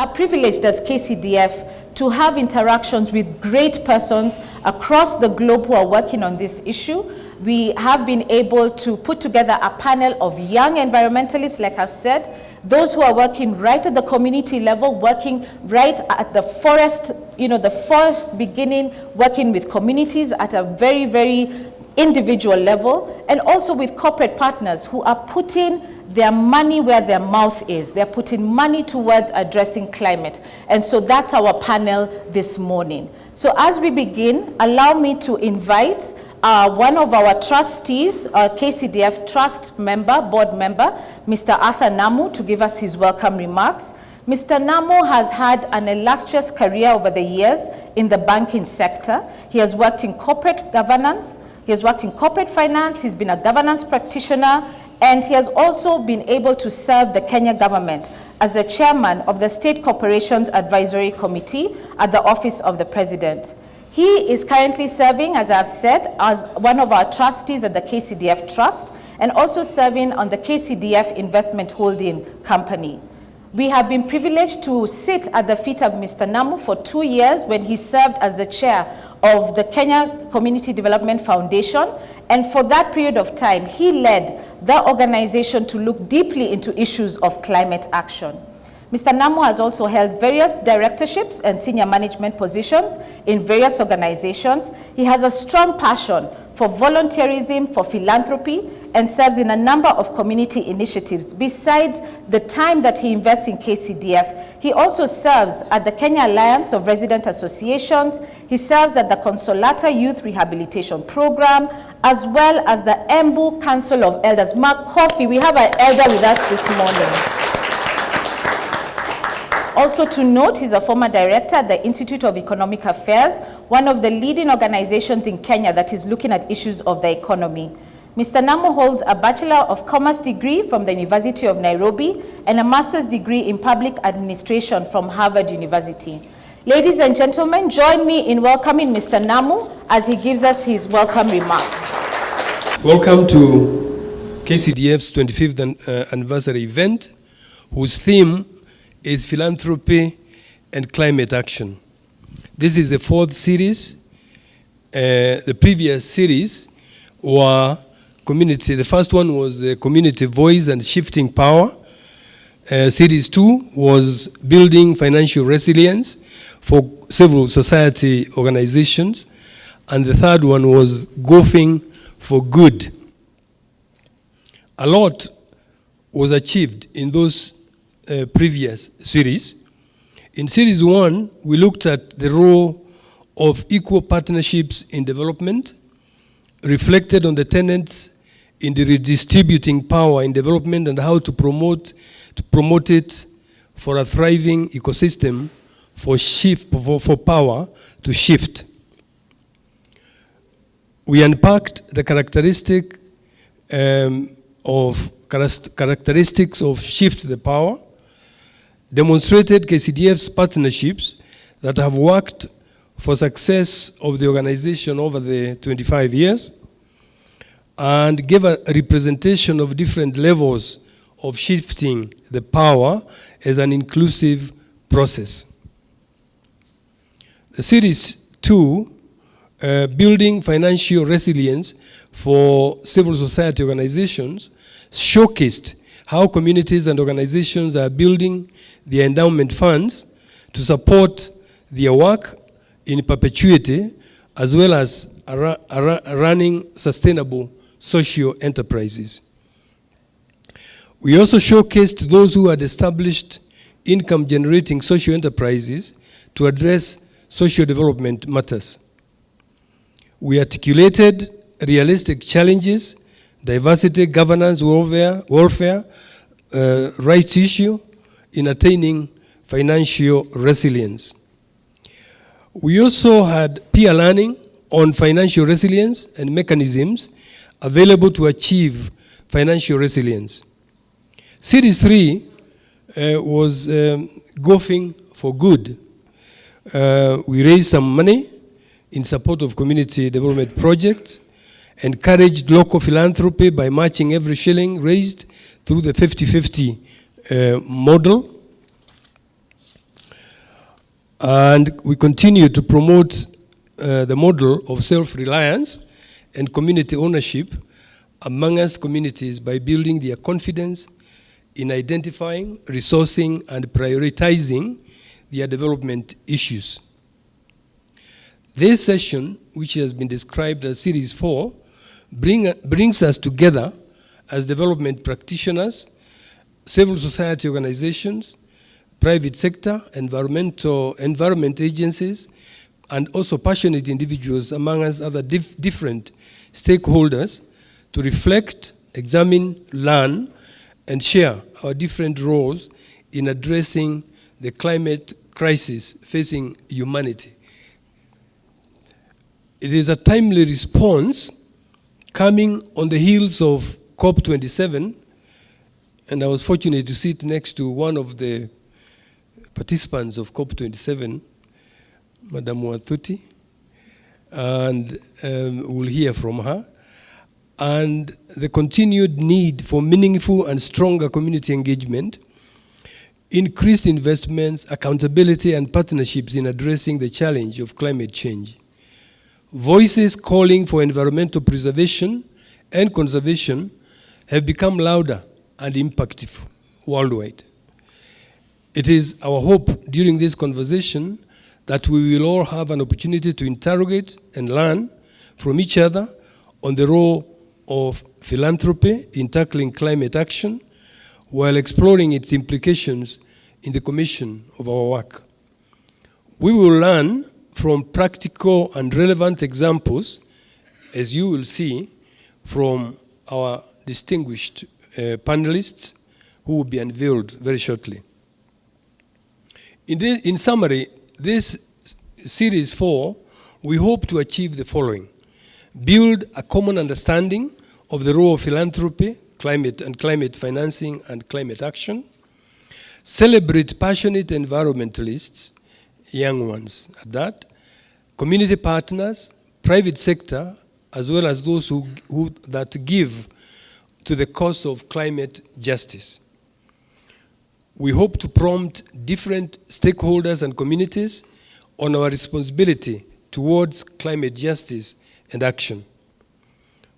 are privileged as KCDF to have interactions with great persons across the globe who are working on this issue. We have been able to put together a panel of young environmentalists, like I've said, those who are working right at the community level, working right at the forest, the forest beginning, working with communities at a very, very individual level, and also with corporate partners who are putting their money where their mouth is. They're putting money towards addressing climate. And so that's our panel this morning. So as we begin, allow me to invite one of our trustees, KCDF trust member, board member, Mr. Arthur Namu, to give us his welcome remarks. Mr. Namu has had an illustrious career over the years in the banking sector. He has worked in corporate governance, he has worked in corporate finance, he's been a governance practitioner, and he has also been able to serve the Kenya government as the chairman of the State Corporations Advisory Committee at the Office of the President. He is currently serving, as I've said, as one of our trustees at the KCDF Trust, and also serving on the KCDF Investment Holding Company. We have been privileged to sit at the feet of Mr. Namu for 2 years when he served as the chair of the Kenya Community Development Foundation, and for that period of time, he led the organization to look deeply into issues of climate action. Mr. Namu has also held various directorships and senior management positions in various organizations. He has a strong passion for volunteerism, for philanthropy, and serves in a number of community initiatives. Besides the time that he invests in KCDF, he also serves at the Kenya Alliance of Resident Associations. He serves at the Consolata Youth Rehabilitation Program, as well as the Embu Council of Elders. Mark Coffey, we have an elder with us this morning. Also to note, he's a former director at the Institute of Economic Affairs, one of the leading organizations in Kenya that is looking at issues of the economy. Mr. Namu holds a Bachelor of Commerce degree from the University of Nairobi and a master's degree in public administration from Harvard University. Ladies and gentlemen, join me in welcoming Mr. Namu as he gives us his welcome remarks. Welcome to KCDF's 25th anniversary event, whose theme is Philanthropy and Climate Action. This is the 4th series. The previous series were community. The first one was the Community Voice and Shifting Power. Series 2 was Building Financial Resilience for Civil Society Organizations. And the third one was Golfing for Good. A lot was achieved in those previous series. In series 1, we looked at the role of equal partnerships in development, reflected on the tenets in the redistributing power in development and how to promote it for a thriving ecosystem for power to shift. We unpacked the characteristics of shift the power, demonstrated KCDF's partnerships that have worked for success of the organization over the 25 years, and gave a representation of different levels of shifting the power as an inclusive process. The series 2, Building Financial Resilience for Civil Society Organizations, showcased how communities and organizations are building their endowment funds to support their work in perpetuity, as well as running sustainable social enterprises. We also showcased those who had established income-generating social enterprises to address social development matters. We articulated realistic challenges, diversity, governance, welfare, rights issue in attaining financial resilience. We also had peer learning on financial resilience and mechanisms available to achieve financial resilience. Series 3 was Golfing for Good. We raised some money in support of community development projects, encouraged local philanthropy by matching every shilling raised through the 50-50 model, And we continue to promote the model of self-reliance and community ownership amongst communities by building their confidence in identifying, resourcing, and prioritizing their development issues. This session, which has been described as Series 4, brings us together as development practitioners, civil society organizations, private sector, environment agencies, and also passionate individuals, among us other different stakeholders, to reflect, examine, learn, and share our different roles in addressing the climate crisis facing humanity. It is a timely response coming on the heels of COP27, and I was fortunate to sit next to one of the participants of COP27, Madam Wathuti, and we'll hear from her, and the continued need for meaningful and stronger community engagement, increased investments, accountability, and partnerships in addressing the challenge of climate change. Voices calling for environmental preservation and conservation have become louder and impactful worldwide. It is our hope during this conversation that we will all have an opportunity to interrogate and learn from each other on the role of philanthropy in tackling climate action while exploring its implications in the commission of our work. We will learn from practical and relevant examples, as you will see from our distinguished panelists who will be unveiled very shortly. In summary, this Series 4, we hope to achieve the following: build a common understanding of the role of philanthropy, climate financing, and climate action, celebrate passionate environmentalists, young ones at that, community partners, private sector, as well as those that give to the cause of climate justice. We hope to prompt different stakeholders and communities on our responsibility towards climate justice and action.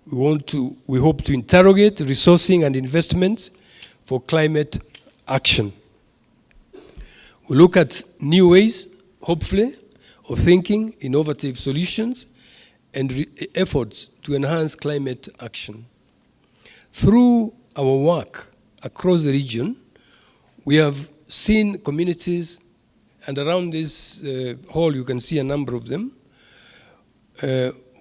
We hope to interrogate resourcing and investments for climate action. We look at new ways, hopefully, of thinking, innovative solutions, and efforts to enhance climate action. Through our work across the region, we have seen communities, and around this hall you can see a number of them,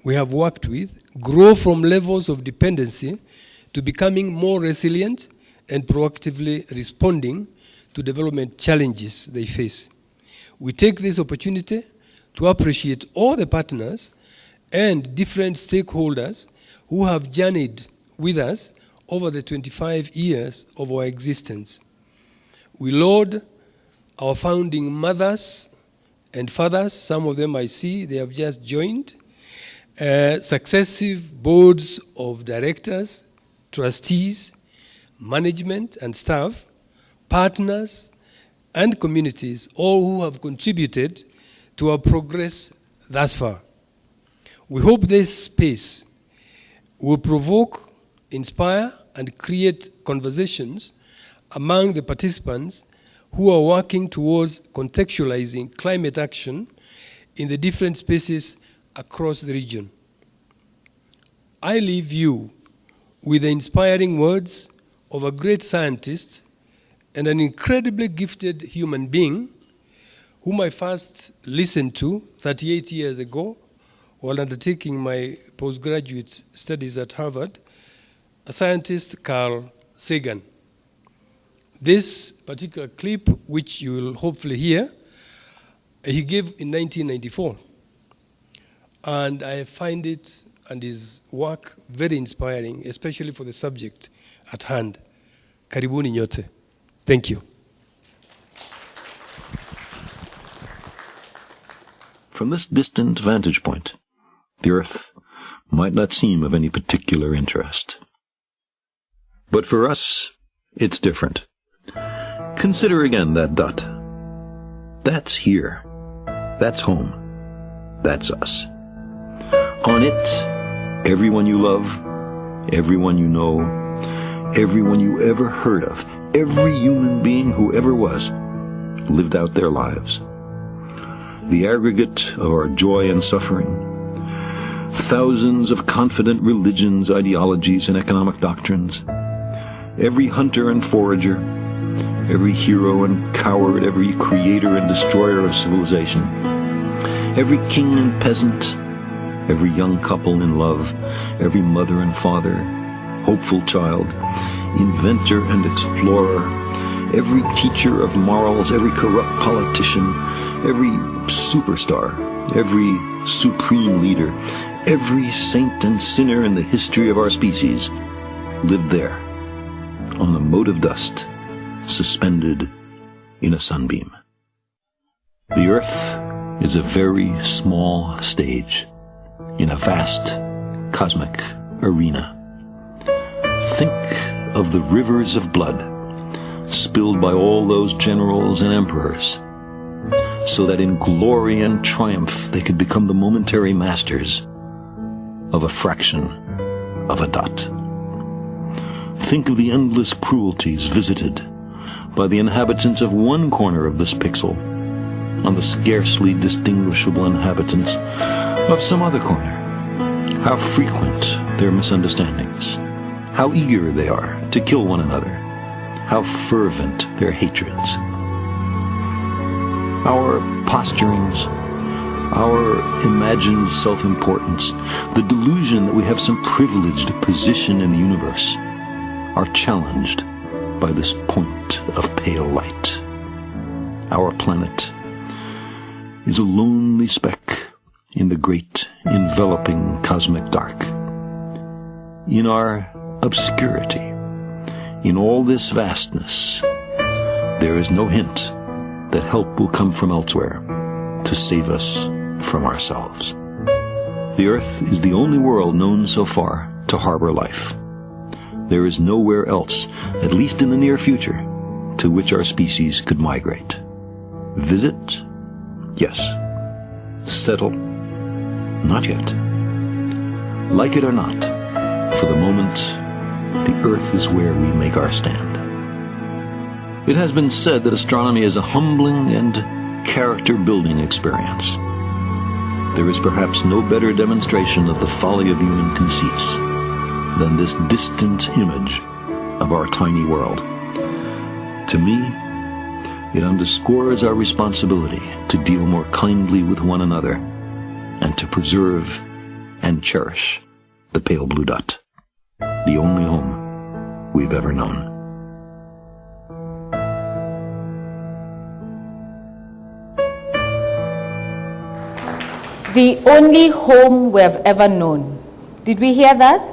we have worked with, grow from levels of dependency to becoming more resilient and proactively responding to development challenges they face. We take this opportunity to appreciate all the partners and different stakeholders who have journeyed with us over the 25 years of our existence. We laud our founding mothers and fathers. Some of them I see, they have just joined. Successive boards of directors, trustees, management and staff, partners and communities, all who have contributed to our progress thus far. We hope this space will provoke, inspire, and create conversations among the participants who are working towards contextualizing climate action in the different spaces across the region. I leave you with the inspiring words of a great scientist and an incredibly gifted human being whom I first listened to 38 years ago while undertaking my postgraduate studies at Harvard, a scientist, Carl Sagan. This particular clip, which you will hopefully hear, he gave in 1994. And I find it and his work very inspiring, especially for the subject at hand. Karibuni nyote. Thank you. From this distant vantage point, the Earth might not seem of any particular interest. But for us, it's different. Consider again that dot. That's here. That's home. That's us. On it, everyone you love, everyone you know, everyone you ever heard of, every human being who ever was, lived out their lives. The aggregate of our joy and suffering, thousands of confident religions, ideologies, and economic doctrines, every hunter and forager, every hero and coward, every creator and destroyer of civilization, every king and peasant, every young couple in love, every mother and father, hopeful child, inventor and explorer, every teacher of morals, every corrupt politician, every superstar, every supreme leader, every saint and sinner in the history of our species lived there, on the mote of dust, suspended in a sunbeam. The earth is a very small stage in a vast cosmic arena. Think of the rivers of blood spilled by all those generals and emperors, so that in glory and triumph they could become the momentary masters of a fraction of a dot. Think of the endless cruelties visited by the inhabitants of one corner of this pixel on the scarcely distinguishable inhabitants of some other corner. How frequent their misunderstandings, how eager they are to kill one another, how fervent their hatreds. Our posturings, our imagined self-importance, the delusion that we have some privileged position in the universe, are challenged by this point of pale light. Our planet is a lonely speck in the great enveloping cosmic dark. In our obscurity, in all this vastness, there is no hint that help will come from elsewhere to save us from ourselves. The Earth is the only world known so far to harbor life. There is nowhere else, at least in the near future, to which our species could migrate. Visit? Yes. Settle? Not yet. Like it or not, for the moment, the Earth is where we make our stand. It has been said that astronomy is a humbling and character-building experience. There is perhaps no better demonstration of the folly of human conceits than this distant image of our tiny world. To me, it underscores our responsibility to deal more kindly with one another and to preserve and cherish the pale blue dot, the only home we've ever known. The only home we have ever known. Did we hear that?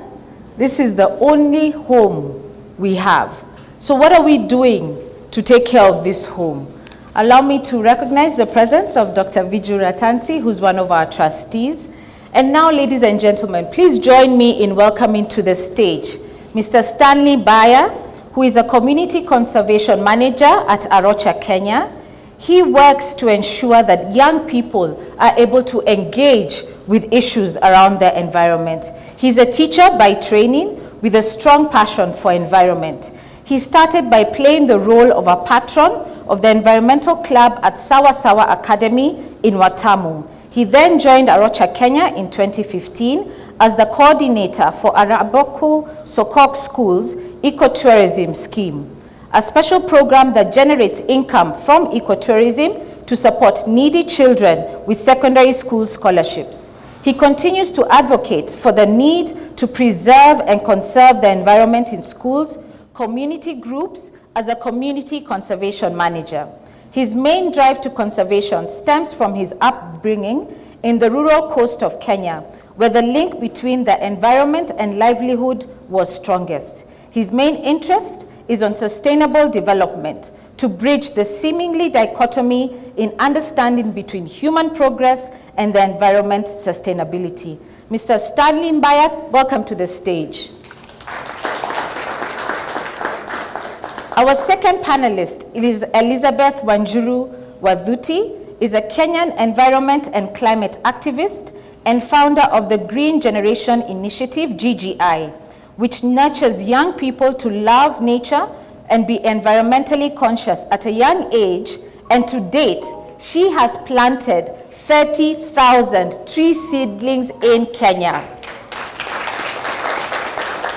This is the only home we have. So what are we doing to take care of this home? Allow me to recognize the presence of Dr. Viju Ratansi, who's one of our trustees. And now, ladies and gentlemen, please join me in welcoming to the stage Mr. Stanley Baya, who is a community conservation manager at A-ROCHA, Kenya. He works to ensure that young people are able to engage with issues around their environment. He's a teacher by training with a strong passion for environment. He started by playing the role of a patron of the environmental club at Sawa Sawa Academy in Watamu. He then joined A-ROCHA Kenya in 2015 as the coordinator for Araboku Sokok School's ecotourism scheme, a special program that generates income from ecotourism to support needy children with secondary school scholarships. He continues to advocate for the need to preserve and conserve the environment in schools, community groups, as a community conservation manager. His main drive to conservation stems from his upbringing in the rural coast of Kenya, where the link between the environment and livelihood was strongest. His main interest is on sustainable development to bridge the seemingly dichotomy in understanding between human progress and the environment sustainability. Mr. Stanley Baya, welcome to the stage. Our second panelist is Elizabeth Wanjuru Wathuti, is a Kenyan environment and climate activist and founder of the Green Generation Initiative, GGI, which nurtures young people to love nature and be environmentally conscious at a young age. And to date, she has planted 30,000 tree seedlings in Kenya.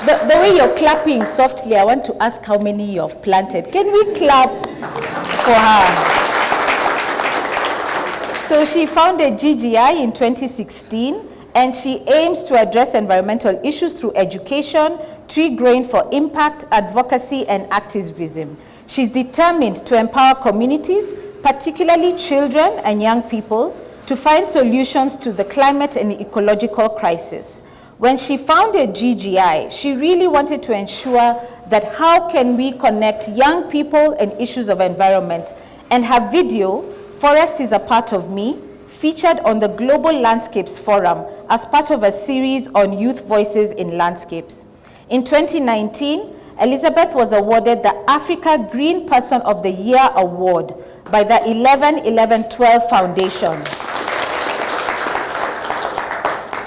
The way you're clapping softly, I want to ask how many you have planted. Can we clap for her? So she founded GGI in 2016, and she aims to address environmental issues through education, tree growing for impact, advocacy, and activism. She's determined to empower communities, particularly children and young people, to find solutions to the climate and ecological crisis. When she founded GGI, she really wanted to ensure that how can we connect young people and issues of environment. And her video, Forest is a Part of Me, featured on the Global Landscapes Forum as part of a series on youth voices in landscapes. In 2019, Elizabeth was awarded the Africa Green Person of the Year Award by the 11-11-12 Foundation.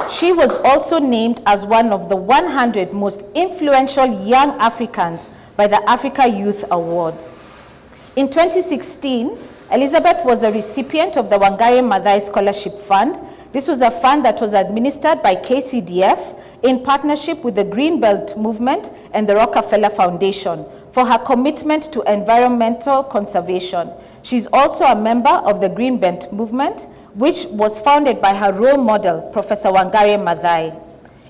She was also named as one of the 100 most influential young Africans by the Africa Youth Awards. In 2016, Elizabeth was a recipient of the Wangari Maathai Scholarship Fund. This was a fund that was administered by KCDF in partnership with the Greenbelt Movement and the Rockefeller Foundation for her commitment to environmental conservation. She's also a member of the Greenbelt Movement, which was founded by her role model, Professor Wangari Maathai.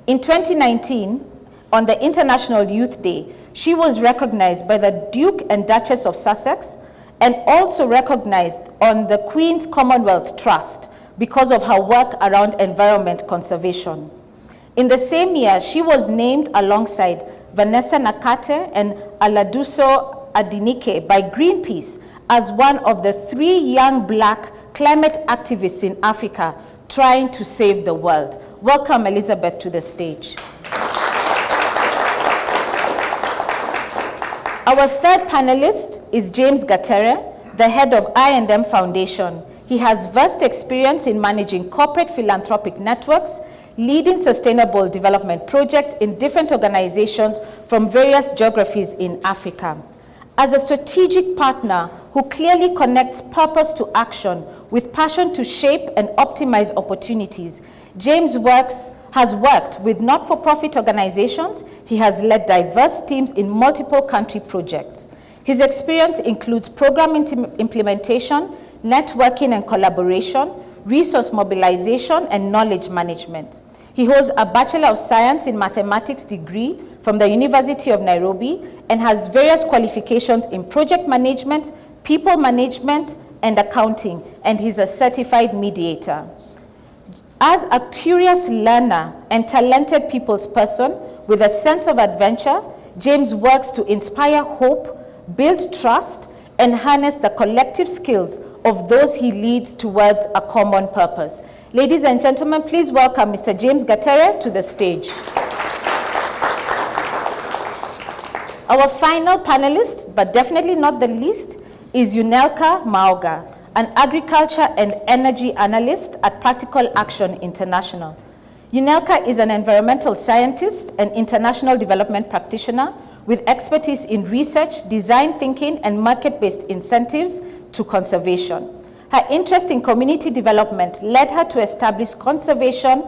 In 2019, on the International Youth Day, she was recognized by the Duke and Duchess of Sussex and also recognized on the Queen's Commonwealth Trust because of her work around environment conservation. In the same year, she was named alongside Vanessa Nakate and Aladuso Adinike by Greenpeace as one of the 3 young Black climate activists in Africa trying to save the world. Welcome, Elizabeth, to the stage. Our third panelist is James Gatere, the head of I&M Foundation. He has vast experience in managing corporate philanthropic networks, leading sustainable development projects in different organizations from various geographies in Africa. As a strategic partner who clearly connects purpose to action with passion to shape and optimize opportunities, James has worked with not-for-profit organizations. He has led diverse teams in multiple country projects. His experience includes program implementation, networking and collaboration, resource mobilization, and knowledge management. He holds a Bachelor of Science in Mathematics degree from the University of Nairobi and has various qualifications in project management, people management, and accounting, and he's a certified mediator. As a curious learner and talented people's person with a sense of adventure, James works to inspire hope, build trust, and harness the collective skills of those he leads towards a common purpose. Ladies and gentlemen, please welcome Mr. James Gatere to the stage. Our final panelist, but definitely not the least, is Unelker Maoga, an agriculture and energy analyst at Practical Action International. Unelker is an environmental scientist and international development practitioner with expertise in research, design thinking, and market-based incentives to conservation. Her interest in community development led her to establish Conservation,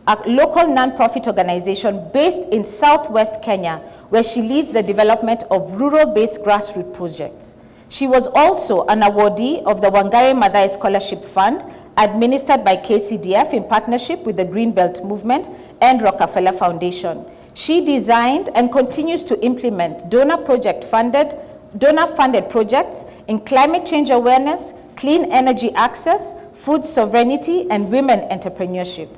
a local non-profit organization based in southwest Kenya, where she leads the development of rural-based grassroots projects. She was also an awardee of the Wangari Maathai Scholarship Fund, administered by KCDF in partnership with the Greenbelt Movement and Rockefeller Foundation. She designed and continues to implement donor-funded projects in climate change awareness, clean energy access, food sovereignty, and women entrepreneurship.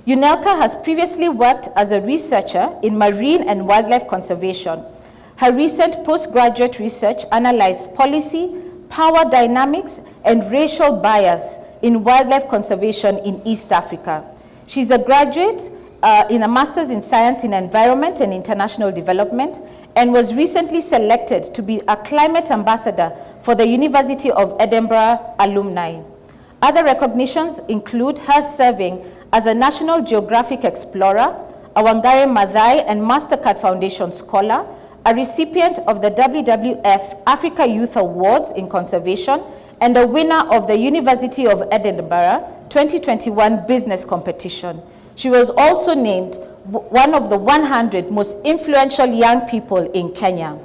Unelker has previously worked as a researcher in marine and wildlife conservation. Her recent postgraduate research analyzed policy, power dynamics, and racial bias in wildlife conservation in East Africa. She's a graduate in a Master's in Science in Environment and International Development, and was recently selected to be a climate ambassador for the University of Edinburgh alumni. Other recognitions include her serving as a National Geographic Explorer, a Wangari Maathai and MasterCard Foundation Scholar, a recipient of the WWF Africa Youth Awards in Conservation, and a winner of the University of Edinburgh 2021 Business Competition. She was also named one of the 100 most influential young people in Kenya.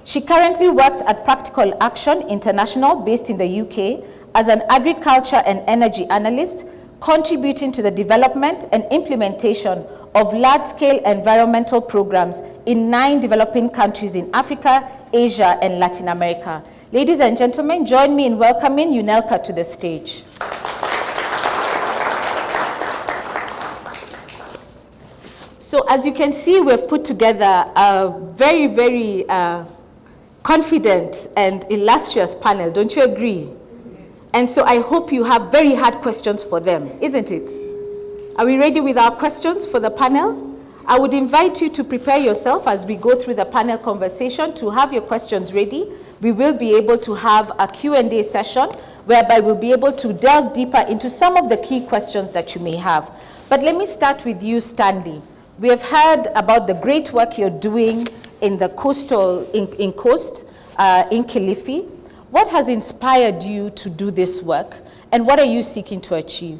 She currently works at Practical Action International, based in the UK, as an agriculture and energy analyst, contributing to the development and implementation of large-scale environmental programs in 9 developing countries in Africa, Asia, and Latin America. Ladies and gentlemen, join me in welcoming Unelker to the stage. So as you can see, we've put together a very, very confident and illustrious panel. Don't you agree? And so I hope you have very hard questions for them, isn't it? Are we ready with our questions for the panel? I would invite you to prepare yourself as we go through the panel conversation to have your questions ready. We will be able to have a Q&A session whereby we'll be able to delve deeper into some of the key questions that you may have. But let me start with you, Stanley. We have heard about the great work you're doing in the coastal, in Kilifi. What has inspired you to do this work, and what are you seeking to achieve?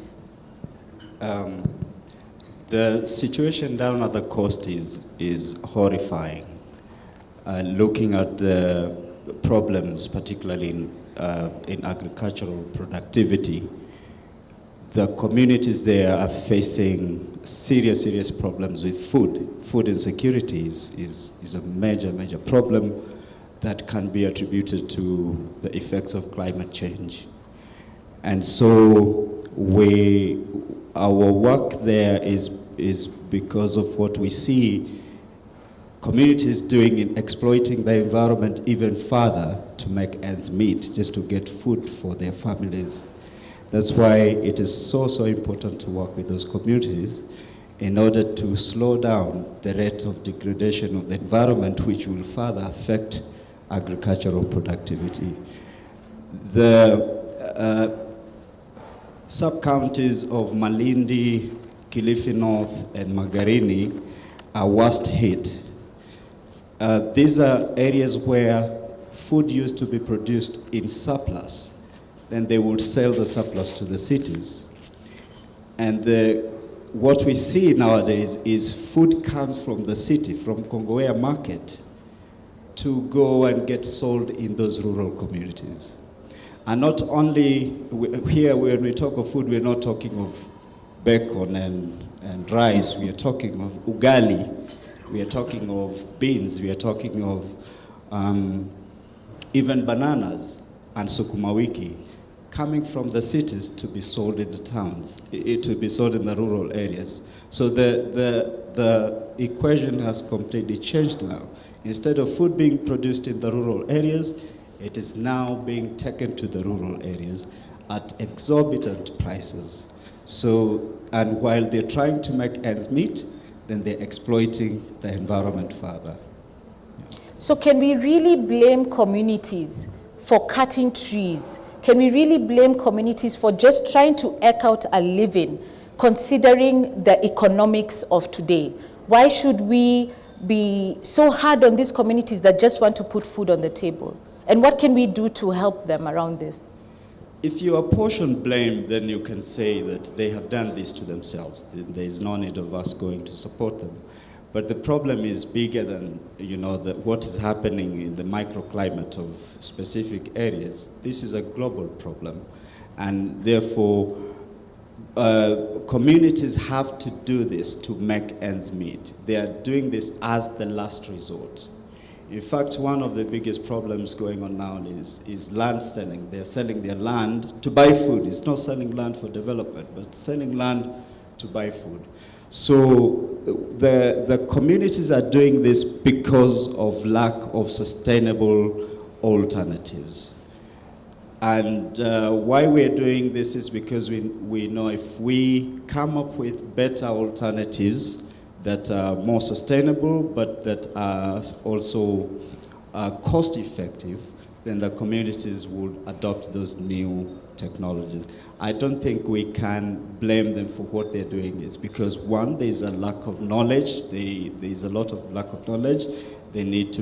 The situation down at the coast is horrifying. Looking at the problems, particularly in agricultural productivity, the communities there are facing serious problems with food. Food insecurity is a major problem that can be attributed to the effects of climate change. And so our work there is because of what we see communities doing in exploiting the environment even further to make ends meet, just to get food for their families. That's why it is so important to work with those communities in order to slow down the rate of degradation of the environment, which will further affect agricultural productivity. The sub-counties of Malindi, Kilifi North, and Magarini are worst hit. These are areas where food used to be produced in surplus. Then they would sell the surplus to the cities. And what we see nowadays is food comes from the city, from Kongowea market, to go and get sold in those rural communities. And not only here, when we talk of food, we're not talking of bacon and rice. We are talking of ugali. We are talking of beans. We are talking of even bananas and sukuma wiki coming from the cities to be sold in the towns, to be sold in the rural areas. So the equation has completely changed now. Instead of food being produced in the rural areas, it is now being taken to the rural areas at exorbitant prices. So, and while they're trying to make ends meet, then they're exploiting the environment further. So can we really blame communities for cutting trees? Can we really blame communities for just trying to eke out a living, considering the economics of today? Why should we be so hard on these communities that just want to put food on the table? And what can we do to help them around this? If you apportion blame, then you can say that they have done this to themselves. There is no need of us going to support them. But the problem is bigger than, what is happening in the microclimate of specific areas. This is a global problem. And therefore, communities have to do this to make ends meet. They are doing this as the last resort. In fact, one of the biggest problems going on now is land selling. They're selling their land to buy food. It's not selling land for development, but selling land to buy food. So the communities are doing this because of lack of sustainable alternatives. And why we're doing this is because we know if we come up with better alternatives that are more sustainable, but that are also cost effective, then the communities will adopt those new technologies. I don't think we can blame them for what they're doing. It's because, one, there's a lack of knowledge. There's a lot of lack of knowledge. We need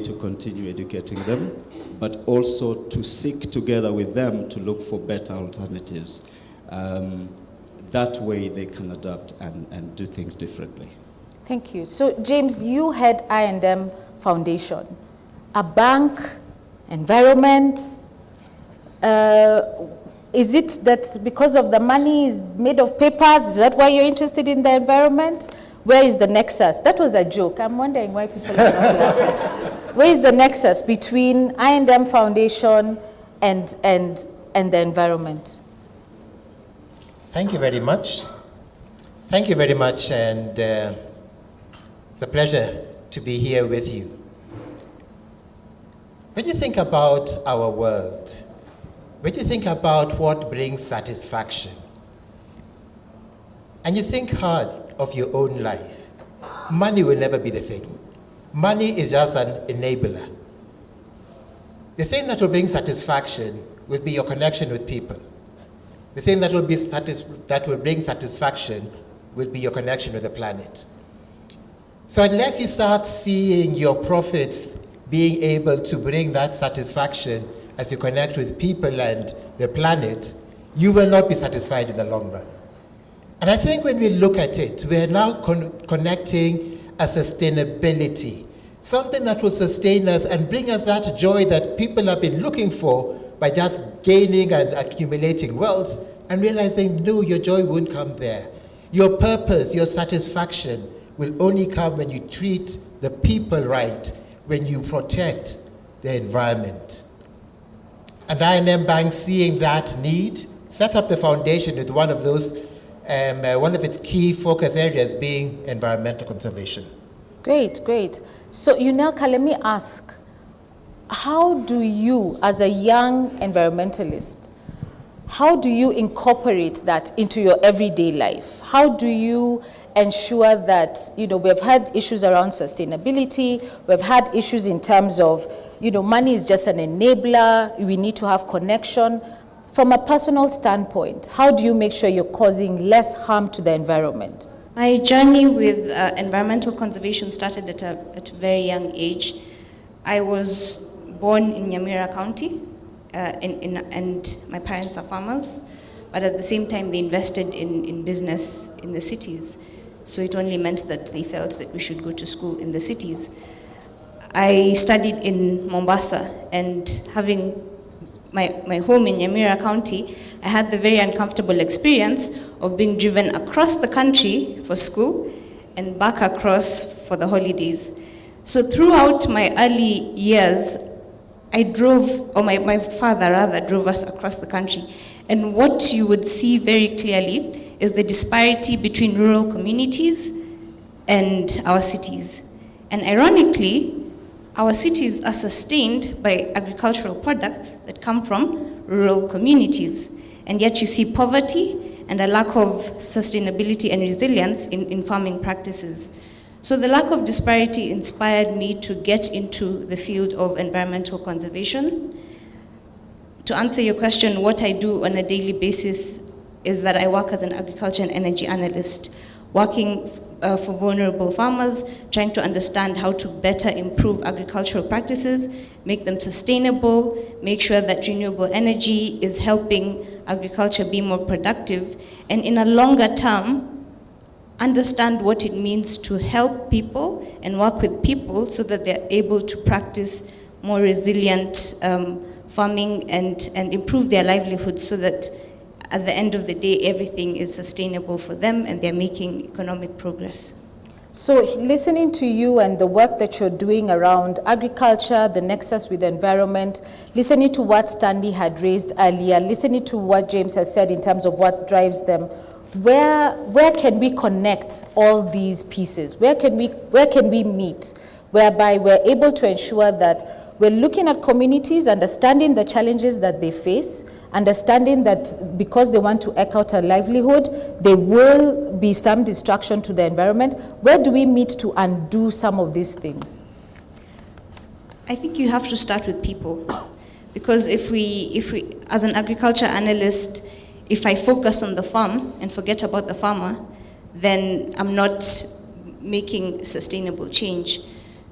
to continue educating them, but also to seek together with them to look for better alternatives. That way they can adapt and do things differently. Thank you. So, James, you had I&M Foundation, a bank, environment. Is it that because of the money is made of paper, is that why you're interested in the environment? Where is the nexus? That was a joke. I'm wondering why people are not laughing. Where is the nexus between I&M Foundation and the environment? Thank you very much. Thank you very much, and it's a pleasure to be here with you. When you think about our world, when you think about what brings satisfaction, and you think hard of your own life, money will never be the thing. Money is just an enabler. The thing that will bring satisfaction will be your connection with people. The thing that will bring satisfaction will be your connection with the planet. So unless you start seeing your profits being able to bring that satisfaction as you connect with people and the planet, you will not be satisfied in the long run. And I think when we look at it, we are now connecting a sustainability, something that will sustain us and bring us that joy that people have been looking for by just gaining and accumulating wealth, and realizing, no, your joy won't come there. Your purpose, your satisfaction will only come when you treat the people right, when you protect the environment. And I&M Bank, seeing that need, set up the foundation with one of its key focus areas being environmental conservation. Great, great. So Unelker, let me ask, how do you, as a young environmentalist, how do you incorporate that into your everyday life? How do you ensure that, we've had issues around sustainability, we've had issues in terms of, money is just an enabler, we need to have connection. From a personal standpoint, how do you make sure you're causing less harm to the environment? My journey with environmental conservation started at a very young age. I was born in Nyamira County, and my parents are farmers, but at the same time they invested in business in the cities. So it only meant that they felt that we should go to school in the cities. I studied in Mombasa, and having my home in Nyamira County, I had the very uncomfortable experience of being driven across the country for school and back across for the holidays. So throughout my early years, my father rather drove us across the country. And what you would see very clearly is the disparity between rural communities and our cities. And ironically, our cities are sustained by agricultural products that come from rural communities. And yet you see poverty and a lack of sustainability and resilience in farming practices. So the lack of disparity inspired me to get into the field of environmental conservation. To answer your question, what I do on a daily basis is that I work as an agriculture and energy analyst, working for vulnerable farmers, trying to understand how to better improve agricultural practices, make them sustainable, make sure that renewable energy is helping agriculture be more productive, and in a longer term, understand what it means to help people and work with people so that they're able to practice more resilient farming and improve their livelihoods so that at the end of the day, everything is sustainable for them and they're making economic progress. So listening to you and the work that you're doing around agriculture, the nexus with the environment, listening to what Stanley had raised earlier, listening to what James has said in terms of what drives them, where can we connect all these pieces? Where can we meet whereby we're able to ensure that we're looking at communities, understanding the challenges that they face, understanding that because they want to eke out a livelihood, there will be some destruction to the environment. Where do we meet to undo some of these things? I think you have to start with people. Because if we, as an agriculture analyst, if I focus on the farm and forget about the farmer, then I'm not making sustainable change.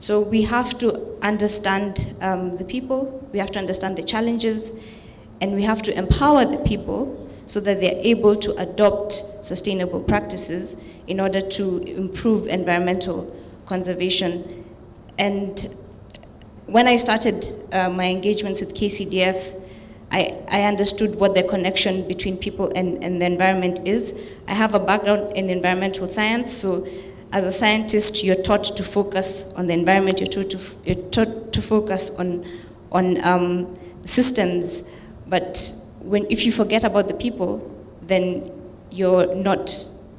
So we have to understand the people, we have to understand the challenges, and we have to empower the people so that they're able to adopt sustainable practices in order to improve environmental conservation. And when I started my engagements with KCDF, I understood what the connection between people and the environment is. I have a background in environmental science, so as a scientist, you're taught to focus on the environment, you're taught to focus on systems, but if you forget about the people, then you're not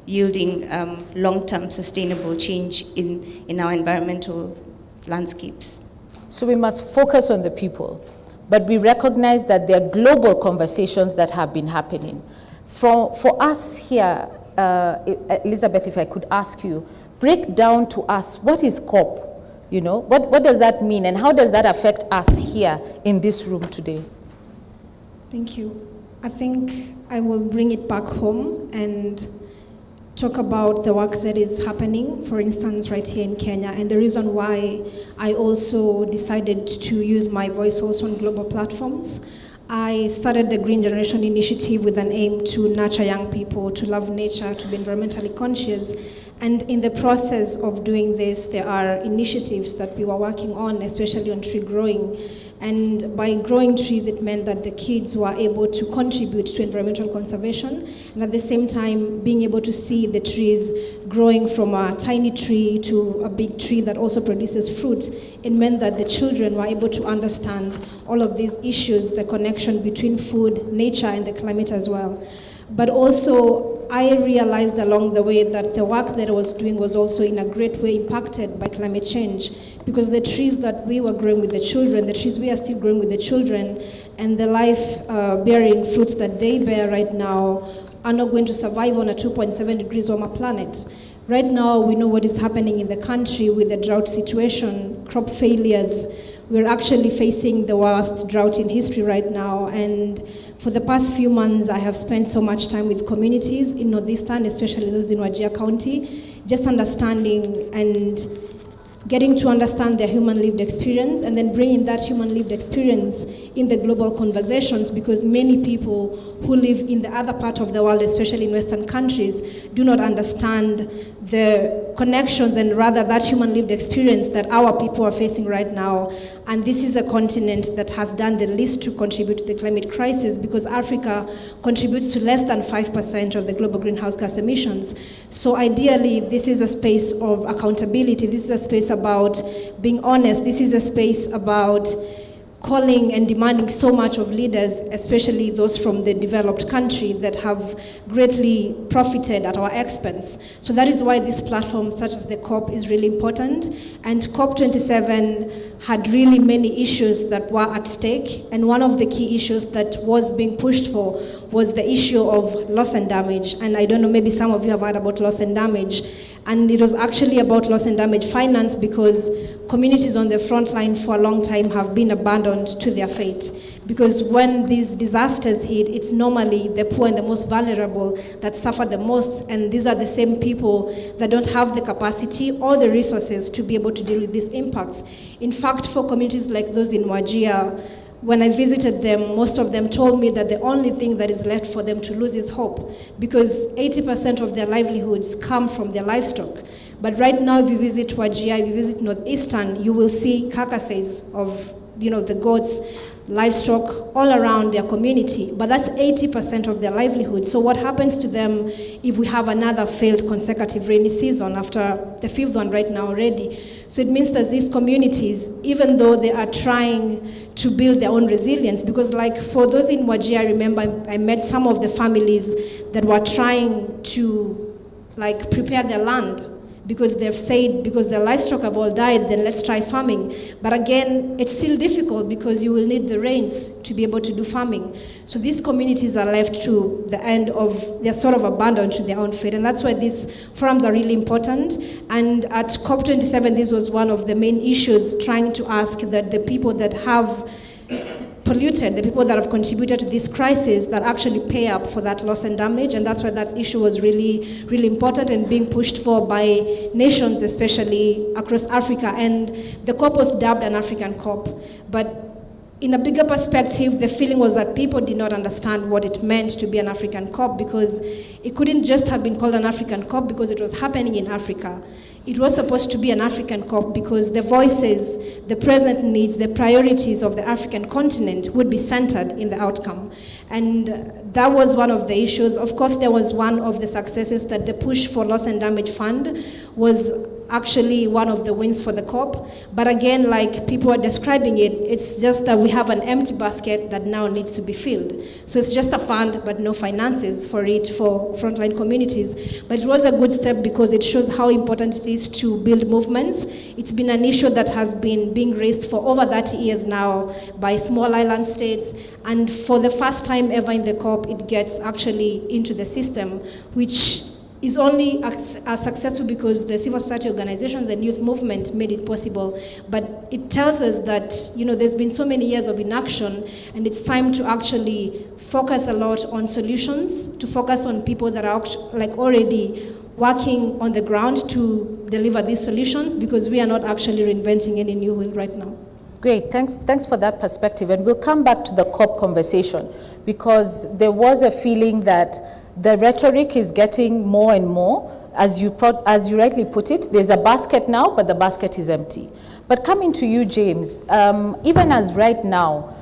yielding long-term sustainable change in our environmental landscapes. So we must focus on the people, but we recognize that there are global conversations that have been happening. For us here, Elizabeth, if I could ask you, break down to us, what is COP? You know, what does that mean, and how does that affect us here in this room today? Thank you. I think I will bring it back home and talk about the work that is happening, for instance, right here in Kenya, and the reason why I also decided to use my voice also on global platforms. I started the Green Generation Initiative with an aim to nurture young people, to love nature, to be environmentally conscious. And in the process of doing this, there are initiatives that we were working on, especially on tree growing. And by growing trees, it meant that the kids were able to contribute to environmental conservation, and at the same time, being able to see the trees growing from a tiny tree to a big tree that also produces fruit. It meant that the children were able to understand all of these issues, the connection between food, nature, and the climate as well. But also, I realized along the way that the work that I was doing was also in a great way impacted by climate change, because the trees that we were growing with the children, the trees we are still growing with the children, and the life-bearing fruits that they bear right now are not going to survive on a 2.7 degrees warmer planet. Right now, we know what is happening in the country with the drought situation, crop failures. We're actually facing the worst drought in history right now, and for the past few months, I have spent so much time with communities in Northeastern, especially those in Wajir County, just understanding and getting to understand their human lived experience, and then bringing that human lived experience in the global conversations, because many people who live in the other part of the world, especially in Western countries, do not understand the connections and rather that human lived experience that our people are facing right now. And this is a continent that has done the least to contribute to the climate crisis, because Africa contributes to less than 5% of the global greenhouse gas emissions. So ideally, this is a space of accountability. This is a space about being honest. This is a space about calling and demanding so much of leaders, especially those from the developed country that have greatly profited at our expense. So that is why this platform, such as the COP, is really important. And COP27 had really many issues that were at stake. And one of the key issues that was being pushed for was the issue of loss and damage. And I don't know, maybe some of you have heard about loss and damage. And it was actually about loss and damage finance, because communities on the front line for a long time have been abandoned to their fate. Because when these disasters hit, it's normally the poor and the most vulnerable that suffer the most, and these are the same people that don't have the capacity or the resources to be able to deal with these impacts. In fact, for communities like those in Wajir, when I visited them, most of them told me that the only thing that is left for them to lose is hope, because 80% of their livelihoods come from their livestock. But right now, if you visit Wajir, if you visit Northeastern, you will see carcasses of, the goats, livestock all around their community, but that's 80% of their livelihood. So what happens to them if we have another failed consecutive rainy season after the fifth one right now already? So it means that these communities, even though they are trying to build their own resilience, because like for those in Wajir, I remember I met some of the families that were trying to prepare their land, because they've said, because their livestock have all died, then let's try farming. But again, it's still difficult because you will need the rains to be able to do farming. So these communities are left to the end of, they're sort of abandoned to their own fate. And that's why these forums are really important. And at COP27, this was one of the main issues, trying to ask that the people that have polluted, the people that have contributed to this crisis, that actually pay up for that loss and damage. And that's why that issue was really, really important and being pushed for by nations, especially across Africa. And the COP was dubbed an African COP. But in a bigger perspective, the feeling was that people did not understand what it meant to be an African COP, because it couldn't just have been called an African COP because it was happening in Africa. It was supposed to be an African COP because the voices, the present needs, the priorities of the African continent would be centered in the outcome. And that was one of the issues. Of course, there was one of the successes that the push for loss and damage fund was actually one of the wins for the COP. But again, like people are describing it, it's just that we have an empty basket that now needs to be filled. So it's just a fund, but no finances for it for frontline communities. But it was a good step because it shows how important it is to build movements. It's been an issue that has been being raised for over 30 years now by small island states. And for the first time ever in the COP, it gets actually into the system, which is only as successful because the civil society organizations and youth movement made it possible. But it tells us that, you know, there's been so many years of inaction, and it's time to actually focus a lot on solutions, to focus on people that are like already working on the ground to deliver these solutions, because we are not actually reinventing any new wheel right now. Great, thanks for that perspective. And we'll come back to the COP conversation, because there was a feeling that the rhetoric is getting more and more. As you rightly put it, there's a basket now, but the basket is empty. But coming to you, James, even as right now,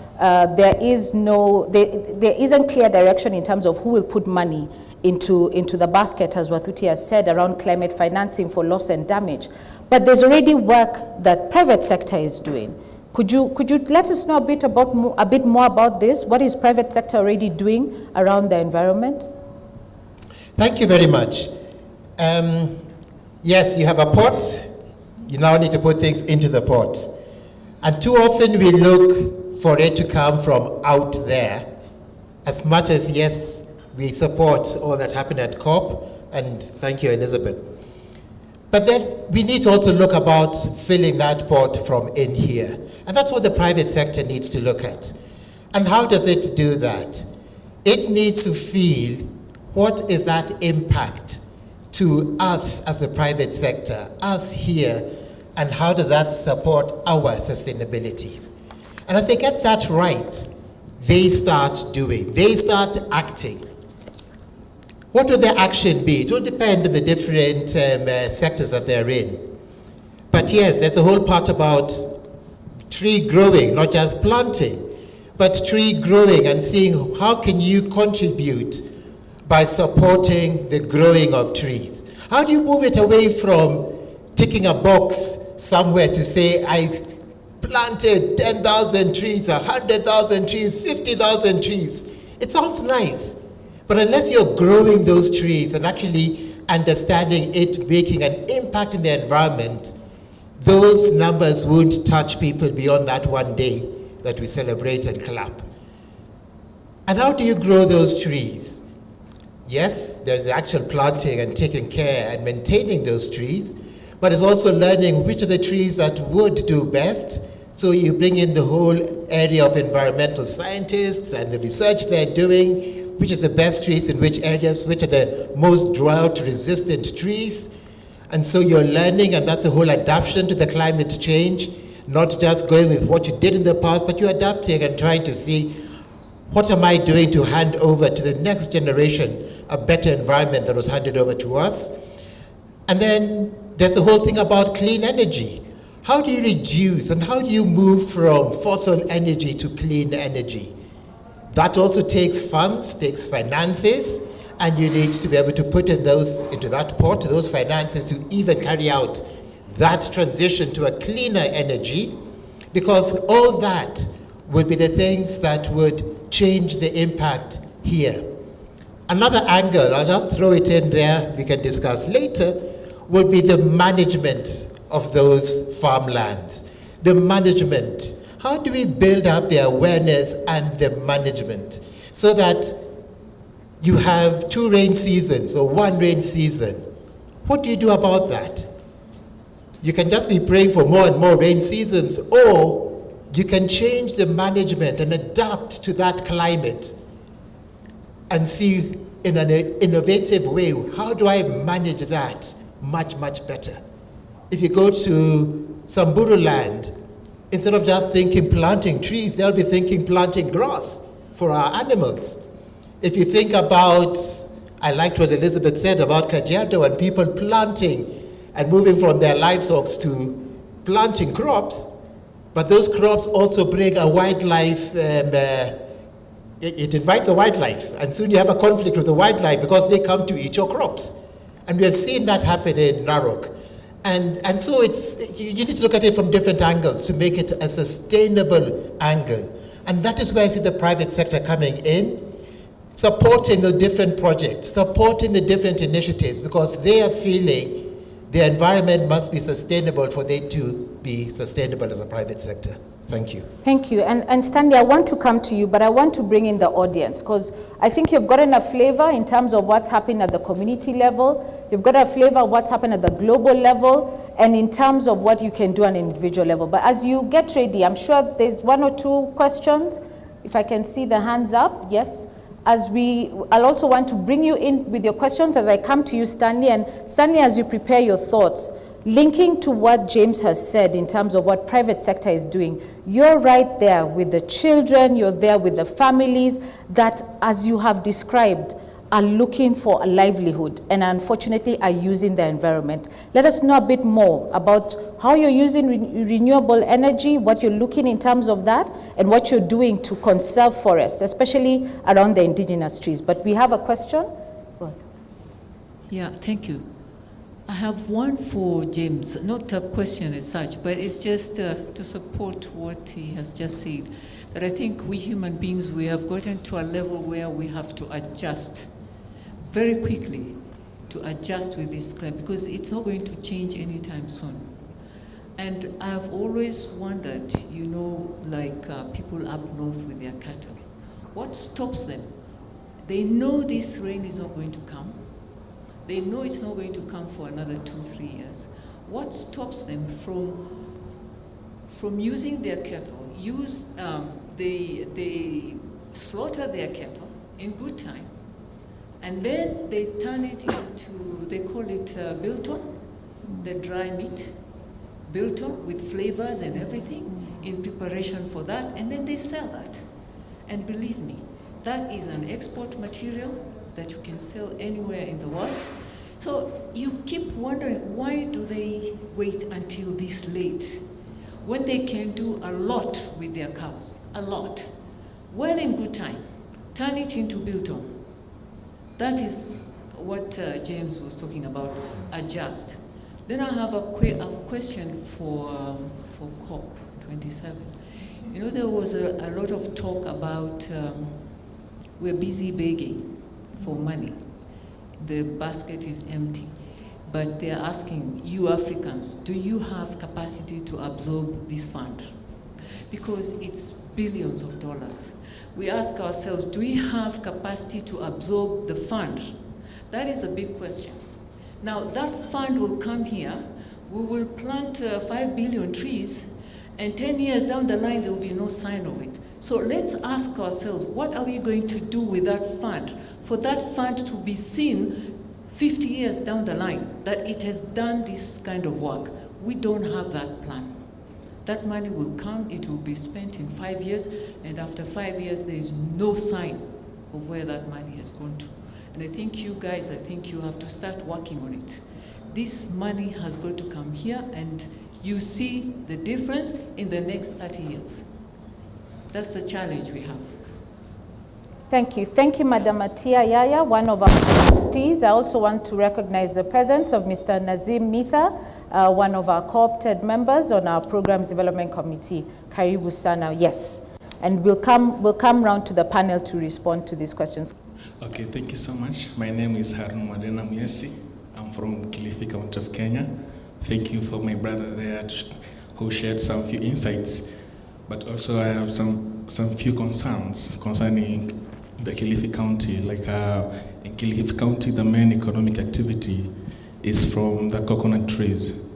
there isn't clear direction in terms of who will put money into the basket, as Wathuti has said, around climate financing for loss and damage. But there's already work that private sector is doing. Could you let us know a bit more about this? What is private sector already doing around the environment? Thank you very much. Yes, you have a pot. You now need to put things into the pot. And too often we look for it to come from out there. As much as, yes, we support all that happened at COP, and thank you, Elizabeth. But then we need to also look about filling that pot from in here. And that's what the private sector needs to look at. And how does it do that? It needs to feel, what is that impact to us as the private sector, us here, and how does that support our sustainability? And as they get that right, they start doing, they start acting. What will their action be? It will depend on the different sectors that they're in. But yes, there's a whole part about tree growing, not just planting, but tree growing and seeing how can you contribute by supporting the growing of trees. How do you move it away from ticking a box somewhere to say, I planted 10,000 trees, 100,000 trees, 50,000 trees? It sounds nice, but unless you're growing those trees and actually understanding it making an impact in the environment, those numbers won't touch people beyond that one day that we celebrate and clap. And how do you grow those trees? Yes, there's the actual planting and taking care and maintaining those trees, but it's also learning which are the trees that would do best. So you bring in the whole area of environmental scientists and the research they're doing, which is the best trees in which areas, which are the most drought-resistant trees. And so you're learning, and that's a whole adaptation to the climate change, not just going with what you did in the past, but you're adapting and trying to see, what am I doing to hand over to the next generation a better environment that was handed over to us? And then there's the whole thing about clean energy. How do you reduce and how do you move from fossil energy to clean energy? That also takes funds, takes finances, and you need to be able to put in those into that pot, those finances, to even carry out that transition to a cleaner energy, because all that would be the things that would change the impact here. Another angle, I'll just throw it in there, we can discuss later, would be the management of those farmlands. The management. How do we build up the awareness and the management so that you have 2 rain seasons or 1 rain season? What do you do about that? You can just be praying for more and more rain seasons, or you can change the management and adapt to that climate and see in an innovative way, how do I manage that much, much better? If you go to Samburu land, instead of just thinking planting trees, they'll be thinking planting grass for our animals. If you think about, I liked what Elizabeth said about Kajiado and people planting and moving from their livestock to planting crops, but those crops also bring a wildlife, it invites a wildlife, and soon you have a conflict with the wildlife because they come to eat your crops. And we have seen that happen in Narok. And so you need to look at it from different angles to make it a sustainable angle. And that is where I see the private sector coming in, supporting the different projects, supporting the different initiatives, because they are feeling the environment must be sustainable for they to be sustainable as a private sector. Thank you. Thank you. And Stanley, I want to come to you, but I want to bring in the audience, because I think you've gotten a flavor in terms of what's happening at the community level. You've got a flavor of what's happening at the global level, and in terms of what you can do on an individual level. But as you get ready, I'm sure there's one or two questions. If I can see the hands up, yes. I'll also want to bring you in with your questions as I come to you, Stanley. And Stanley, as you prepare your thoughts, linking to what James has said in terms of what private sector is doing, you're right there with the children, you're there with the families that, as you have described, are looking for a livelihood and unfortunately are using the environment. Let us know a bit more about how you're using renewable energy, what you're looking in terms of that, and what you're doing to conserve forests, especially around the indigenous trees. But we have a question. Yeah, thank you. I have one for James, not a question as such, but it's just to support what he has just said. That I think we human beings, we have gotten to a level where we have to adjust very quickly, to adjust with this climate, because it's not going to change anytime soon. And I have always wondered, you know, like people up north with their cattle, what stops them? They know this rain is not going to come. They know it's not going to come for another 2-3 years. What stops them from using their cattle? They slaughter their cattle in good time, and then they turn it into, they call it biltong, the dry meat, biltong with flavors and everything in preparation for that, and then they sell that. And believe me, that is an export material that you can sell anywhere in the world. So you keep wondering, why do they wait until this late when they can do a lot with their cows, a lot? Well, in good time, turn it into biltong. That is what James was talking about, adjust. Then I have a question for COP27. You know, there was a lot of talk about we're busy begging for money. The basket is empty. But they're asking you Africans, do you have capacity to absorb this fund? Because it's billions of dollars. We ask ourselves, do we have capacity to absorb the fund? That is a big question. Now, that fund will come here, we will plant 5 billion trees, and 10 years down the line, there will be no sign of it. So let's ask ourselves, what are we going to do with that fund? For that fund to be seen 50 years down the line, that it has done this kind of work. We don't have that plan. That money will come, it will be spent in 5 years, and after 5 years, there is no sign of where that money has gone to. And I think you guys, you have to start working on it. This money has got to come here, and you see the difference in the next 30 years. That's the challenge we have. Thank you. Thank you, Madam Atia Yaya, one of our trustees. I also want to recognize the presence of Mr. Nazim Mitha, one of our co-opted members on our Programs Development Committee. Karibu sana. Yes. And we'll come round to the panel to respond to these questions. Okay, thank you so much. My name is Harun Mwadena Miesi. I'm from Kilifi County of Kenya. Thank you for my brother there who shared some few insights. But also I have some few concerns concerning the Kilifi County. Like in Kilifi County, the main economic activity is from the coconut trees.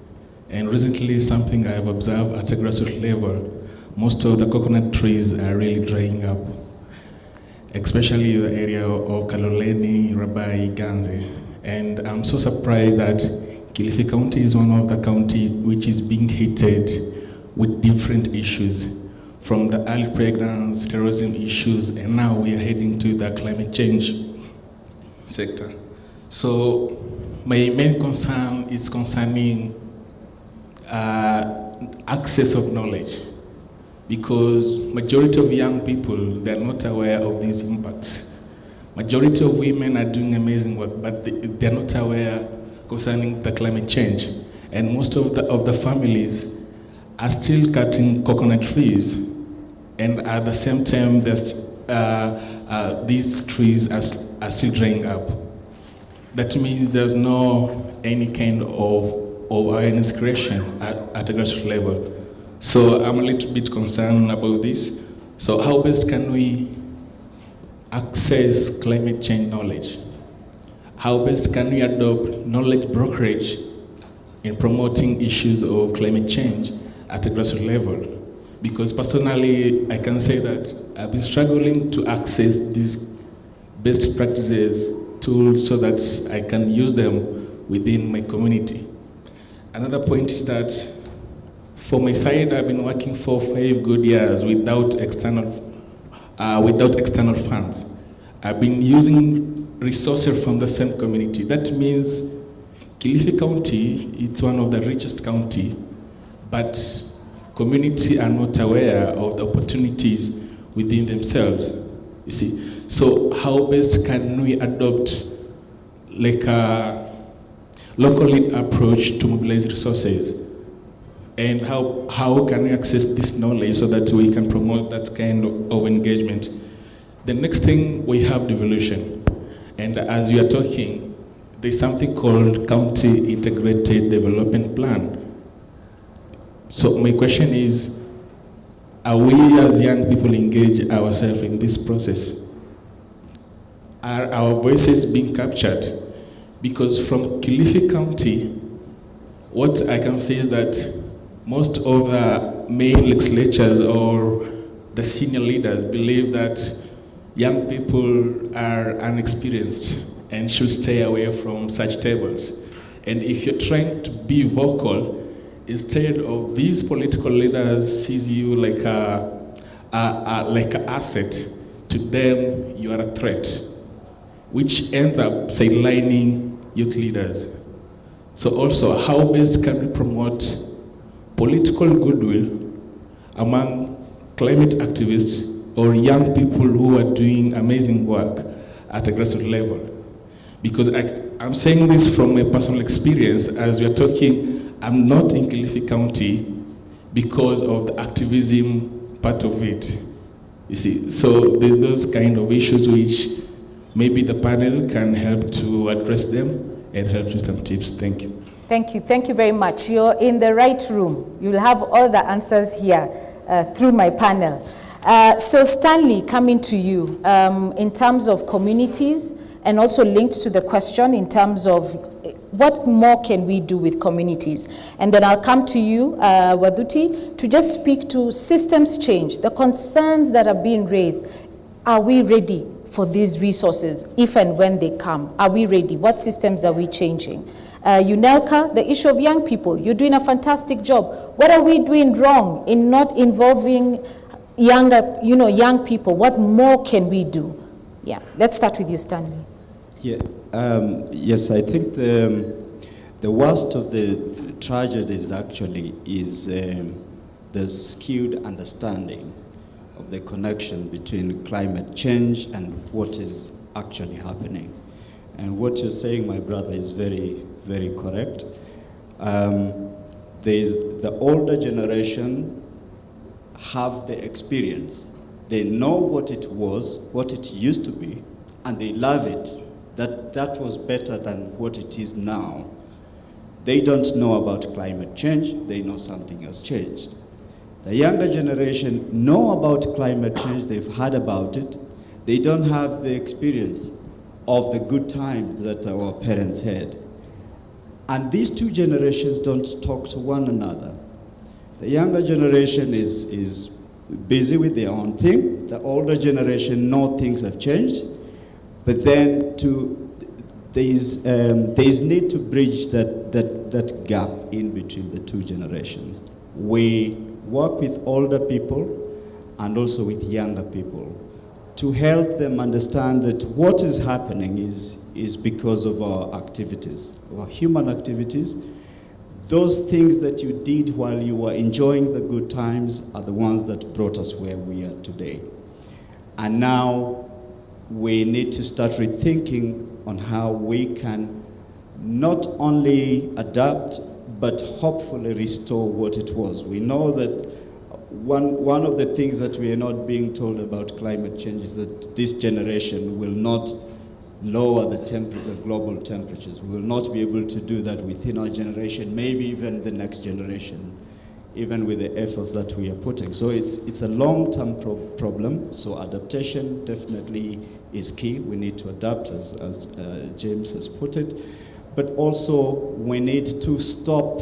And recently, something I have observed at a grassroots level, most of the coconut trees are really drying up, especially the area of Kaloleni, Rabai, Ganze. And I'm so surprised that Kilifi County is one of the counties which is being hit with different issues, from the early pregnancy, terrorism issues, and now we are heading to the climate change sector. So my main concern is concerning access of knowledge, because majority of young people, they're not aware of these impacts. Majority of women are doing amazing work, but they're not aware concerning the climate change. And most of the families are still cutting coconut trees, and at the same time, these trees are still drying up. That means there's no any kind of awareness creation at a grassroots level. So I'm a little bit concerned about this. So how best can we access climate change knowledge? How best can we adopt knowledge brokerage in promoting issues of climate change at a grassroots level? Because personally, I can say that I've been struggling to access these best practices tools so that I can use them within my community. Another point is that for my side, I've been working for 5 good years without external funds. I've been using resources from the same community. That means Kilifi County, it's one of the richest county, but community are not aware of the opportunities within themselves, you see. So how best can we adopt like a local approach to mobilize resources? And how can we access this knowledge so that we can promote that kind of engagement? The next thing, we have devolution. And as we are talking, there's something called County Integrated Development Plan. So my question is, are we as young people engage ourselves in this process? Are our voices being captured? Because from Kilifi County, what I can say is that most of the main legislatures or the senior leaders believe that young people are unexperienced and should stay away from such tables. And if you're trying to be vocal, instead of these political leaders sees you like an asset, to them you are a threat, which ends up sidelining youth leaders. So also, how best can we promote political goodwill among climate activists or young people who are doing amazing work at a grassroots level? Because I'm saying this from my personal experience. As we are talking, I'm not in Kilifi County because of the activism part of it, you see. So there's those kind of issues which maybe the panel can help to address them and help with some tips. Thank you. Thank you. Thank you very much. You're in the right room. You'll have all the answers here through my panel. So Stanley, coming to you, in terms of communities and also linked to the question in terms of what more can we do with communities? And then I'll come to you, Wathuti, to just speak to systems change, the concerns that are being raised. Are we ready for these resources if and when they come? Are we ready? What systems are we changing? Unelker, the issue of young people, you're doing a fantastic job. What are we doing wrong in not involving young people? What more can we do? Yeah, let's start with you, Stanley. Yeah, yes, I think the worst of the tragedies actually is the skewed understanding of the connection between climate change and what is actually happening. And what you're saying, my brother, is very, very correct. There's the older generation have the experience. They know what it was, what it used to be, and they love it. That was better than what it is now. They don't know about climate change. They know something has changed. The younger generation know about climate change. They've heard about it. They don't have the experience of the good times that our parents had. And these two generations don't talk to one another. The younger generation is busy with their own thing. The older generation know things have changed, but then there's need to bridge that gap in between the two generations. We work with older people and also with younger people to help them understand that what is happening is because of our activities, our human activities. Those things that you did while you were enjoying the good times are the ones that brought us where we are today. And now we need to start rethinking on how we can not only adapt, but hopefully restore what it was. We know that one of the things that we are not being told about climate change is that this generation will not lower the global temperatures. We will not be able to do that within our generation, maybe even the next generation, even with the efforts that we are putting. So it's a long-term problem, so adaptation definitely is key. We need to adapt, as James has put it, but also we need to stop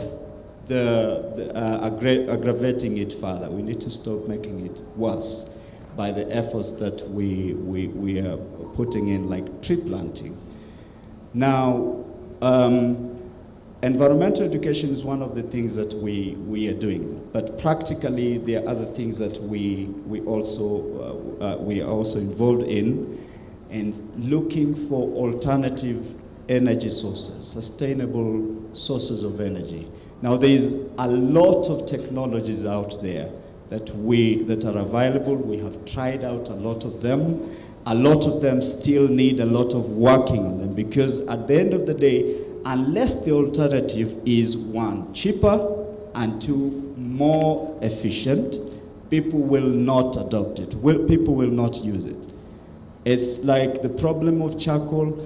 aggravating it further. We need to stop making it worse by the efforts that we are putting in, like tree planting. Now, environmental education is one of the things that we are doing, but practically there are other things that we are also involved in, and looking for alternative energy sources, sustainable sources of energy. Now, there is a lot of technologies out there that are available. We have tried out a lot of them. A lot of them still need a lot of working on them, because at the end of the day, unless the alternative is one, cheaper, and two, more efficient, people will not adopt it. People will not use it. It's like the problem of charcoal.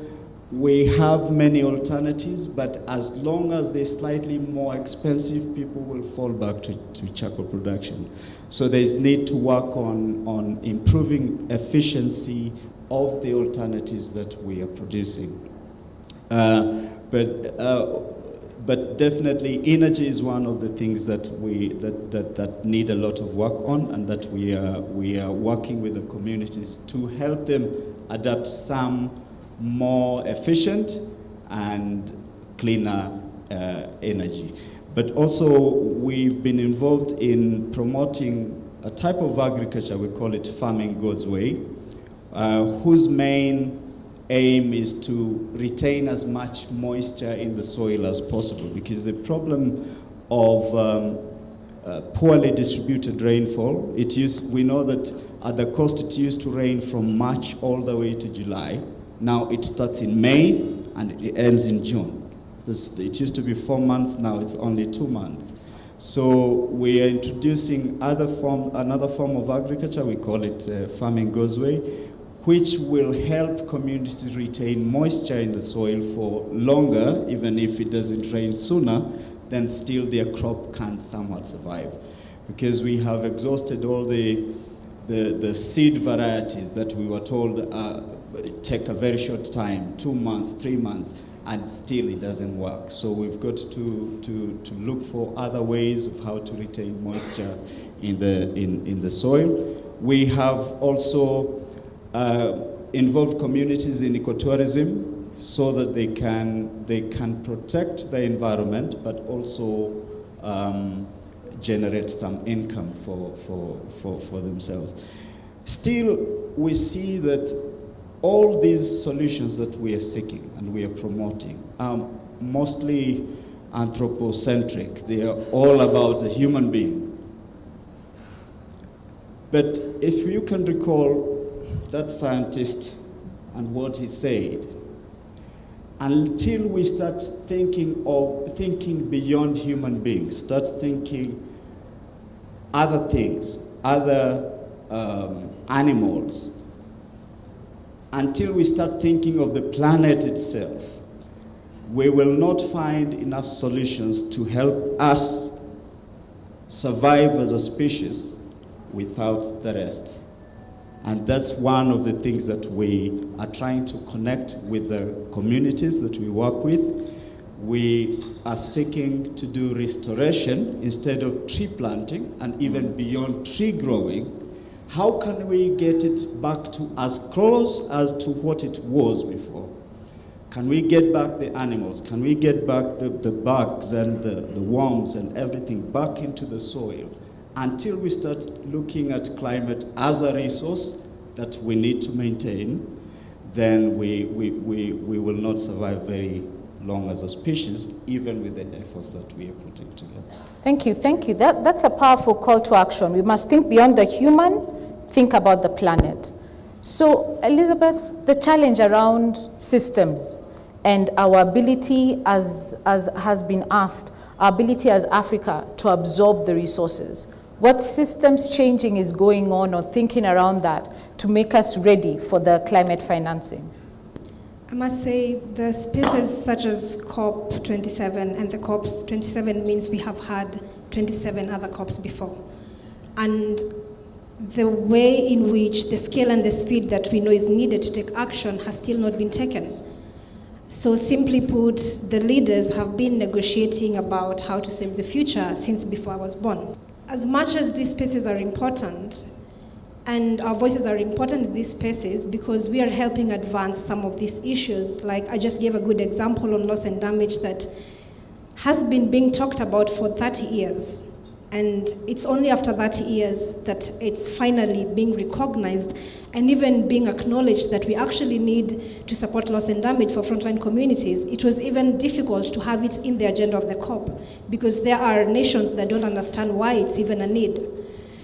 We have many alternatives, but as long as they're slightly more expensive, people will fall back to charcoal production. So there's need to work on improving efficiency of the alternatives that we are producing. But definitely energy is one of the things that that need a lot of work on, and that we are working with the communities to help them adapt some more efficient and cleaner energy. But also we've been involved in promoting a type of agriculture, we call it farming God's way, whose main aim is to retain as much moisture in the soil as possible, because the problem of poorly distributed rainfall, we know that at the coast it used to rain from March all the way to July. Now it starts in May and it ends in June. It used to be 4 months, now it's only 2 months. So we are introducing another form of agriculture, we call it farming God's way, which will help communities retain moisture in the soil for longer. Even if it doesn't rain sooner, then still their crop can somewhat survive. Because we have exhausted all the seed varieties that we were told take a very short time, 2 months, 3 months, and still it doesn't work. So we've got to look for other ways of how to retain moisture in the soil. We have also involved communities in ecotourism so that they can protect the environment, but also generate some income for themselves. Still, we see that all these solutions that we are seeking and we are promoting are mostly anthropocentric. They are all about the human being. But if you can recall that scientist and what he said, until we start thinking beyond human beings, start thinking other things, other animals, until we start thinking of the planet itself, we will not find enough solutions to help us survive as a species without the rest. And that's one of the things that we are trying to connect with the communities that we work with, We are seeking to do restoration instead of tree planting and even beyond tree growing. How can we get it back to as close as to what it was before? Can we get back the animals? Can we get back the bugs and the worms and everything back into the soil? Until we start looking at climate as a resource that we need to maintain, then we will not survive very long as a species, even with the efforts that we are putting together. Thank you, thank you. That's a powerful call to action. We must think beyond the human, think about the planet. So, Elizabeth, the challenge around systems and our ability, as has been asked, our ability as Africa to absorb the resources. What systems changing is going on or thinking around that to make us ready for the climate financing? I must say the spaces such as COP27 and the COPs, 27 means we have had 27 other COPs before. And the way in which the scale and the speed that we know is needed to take action has still not been taken. So simply put, the leaders have been negotiating about how to save the future since before I was born. As much as these spaces are important, and our voices are important in these spaces because we are helping advance some of these issues. Like I just gave a good example on loss and damage that has been being talked about for 30 years. And it's only after 30 years that it's finally being recognized and even being acknowledged that we actually need to support loss and damage for frontline communities. It was even difficult to have it in the agenda of the COP because there are nations that don't understand why it's even a need.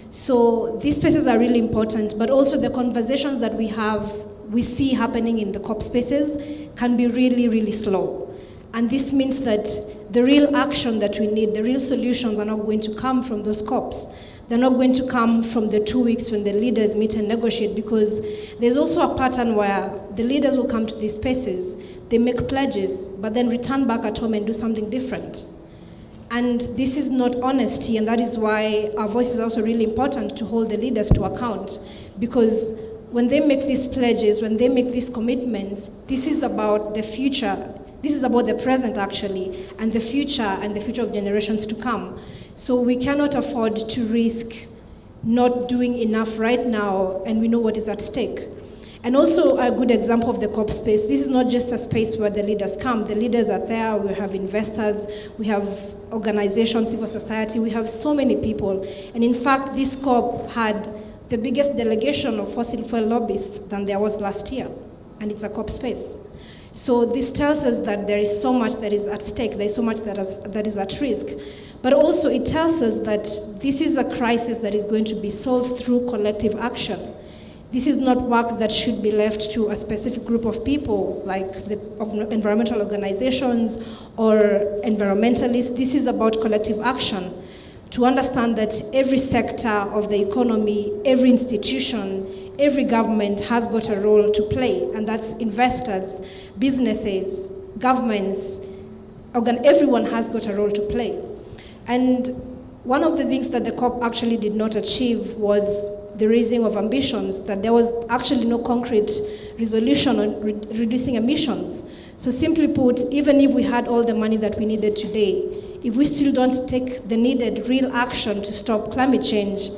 So these spaces are really important, but also the conversations that we see happening in the COP spaces can be really, really slow. And this means that the real action that we need, the real solutions are not going to come from those COPs. They're not going to come from the 2 weeks when the leaders meet and negotiate, because there's also a pattern where the leaders will come to these spaces, they make pledges, but then return back at home and do something different. And this is not honesty, and that is why our voice is also really important to hold the leaders to account. Because when they make these pledges, when they make these commitments, this is about the future. This is about the present, actually, and the future of generations to come. So we cannot afford to risk not doing enough right now, and we know what is at stake. And also a good example of the COP space, this is not just a space where the leaders come. The leaders are there, we have investors, we have organizations, civil society, we have so many people. And in fact, this COP had the biggest delegation of fossil fuel lobbyists than there was last year. And it's a COP space. So this tells us that there is so much that is at stake, there is so much that is at risk. But also it tells us that this is a crisis that is going to be solved through collective action. This is not work that should be left to a specific group of people, like the environmental organizations or environmentalists. This is about collective action, to understand that every sector of the economy, every institution, every government has got a role to play, and that's investors, businesses, governments, everyone has got a role to play. And one of the things that the COP actually did not achieve was the raising of ambitions, that there was actually no concrete resolution on reducing emissions. So simply put, even if we had all the money that we needed today, if we still don't take the needed real action to stop climate change,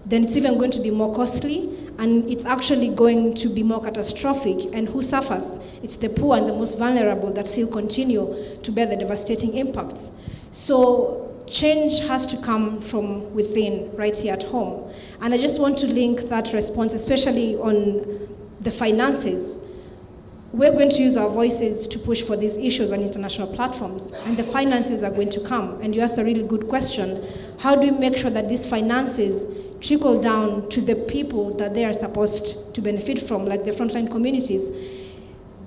then it's even going to be more costly, and it's actually going to be more catastrophic. And who suffers? It's the poor and the most vulnerable that still continue to bear the devastating impacts. So change has to come from within, right here at home. And I just want to link that response, especially on the finances. We're going to use our voices to push for these issues on international platforms, and the finances are going to come. And you asked a really good question. How do we make sure that these finances trickle down to the people that they are supposed to benefit from, like the frontline communities?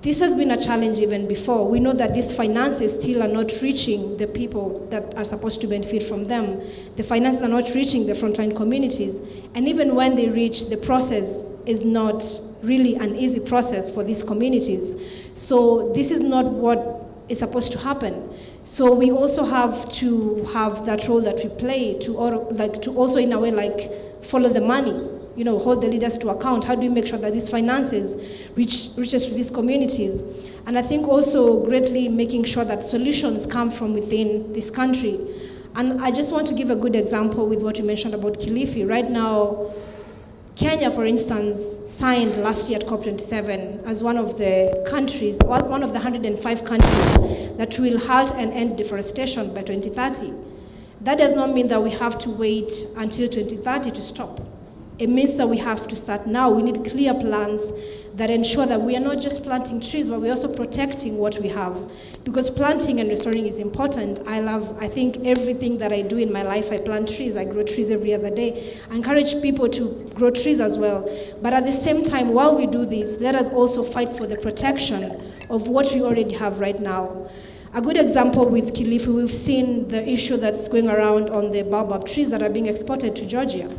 This has been a challenge even before. We know that these finances still are not reaching the people that are supposed to benefit from them. The finances are not reaching the frontline communities. And even when they reach, the process is not really an easy process for these communities. So this is not what is supposed to happen. So we also have to have that role that we play to also in a way like follow the money, hold the leaders to account. How do we make sure that these finances reaches to these communities? And I think also greatly making sure that solutions come from within this country. And I just want to give a good example with what you mentioned about Kilifi. Right now, Kenya, for instance, signed last year at COP27 as one of the countries, one of the 105 countries that will halt and end deforestation by 2030. That does not mean that we have to wait until 2030 to stop. It means that we have to start now. We need clear plans that ensure that we are not just planting trees, but we're also protecting what we have. Because planting and restoring is important. I think everything that I do in my life, I plant trees. I grow trees every other day. I encourage people to grow trees as well. But at the same time, while we do this, let us also fight for the protection of what we already have right now. A good example with Kilifi, we've seen the issue that's going around on the baobab trees that are being exported to Georgia,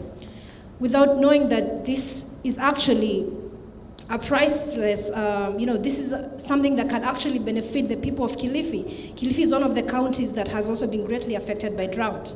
without knowing that this is actually a priceless, this is something that can actually benefit the people of Kilifi. Kilifi is one of the counties that has also been greatly affected by drought.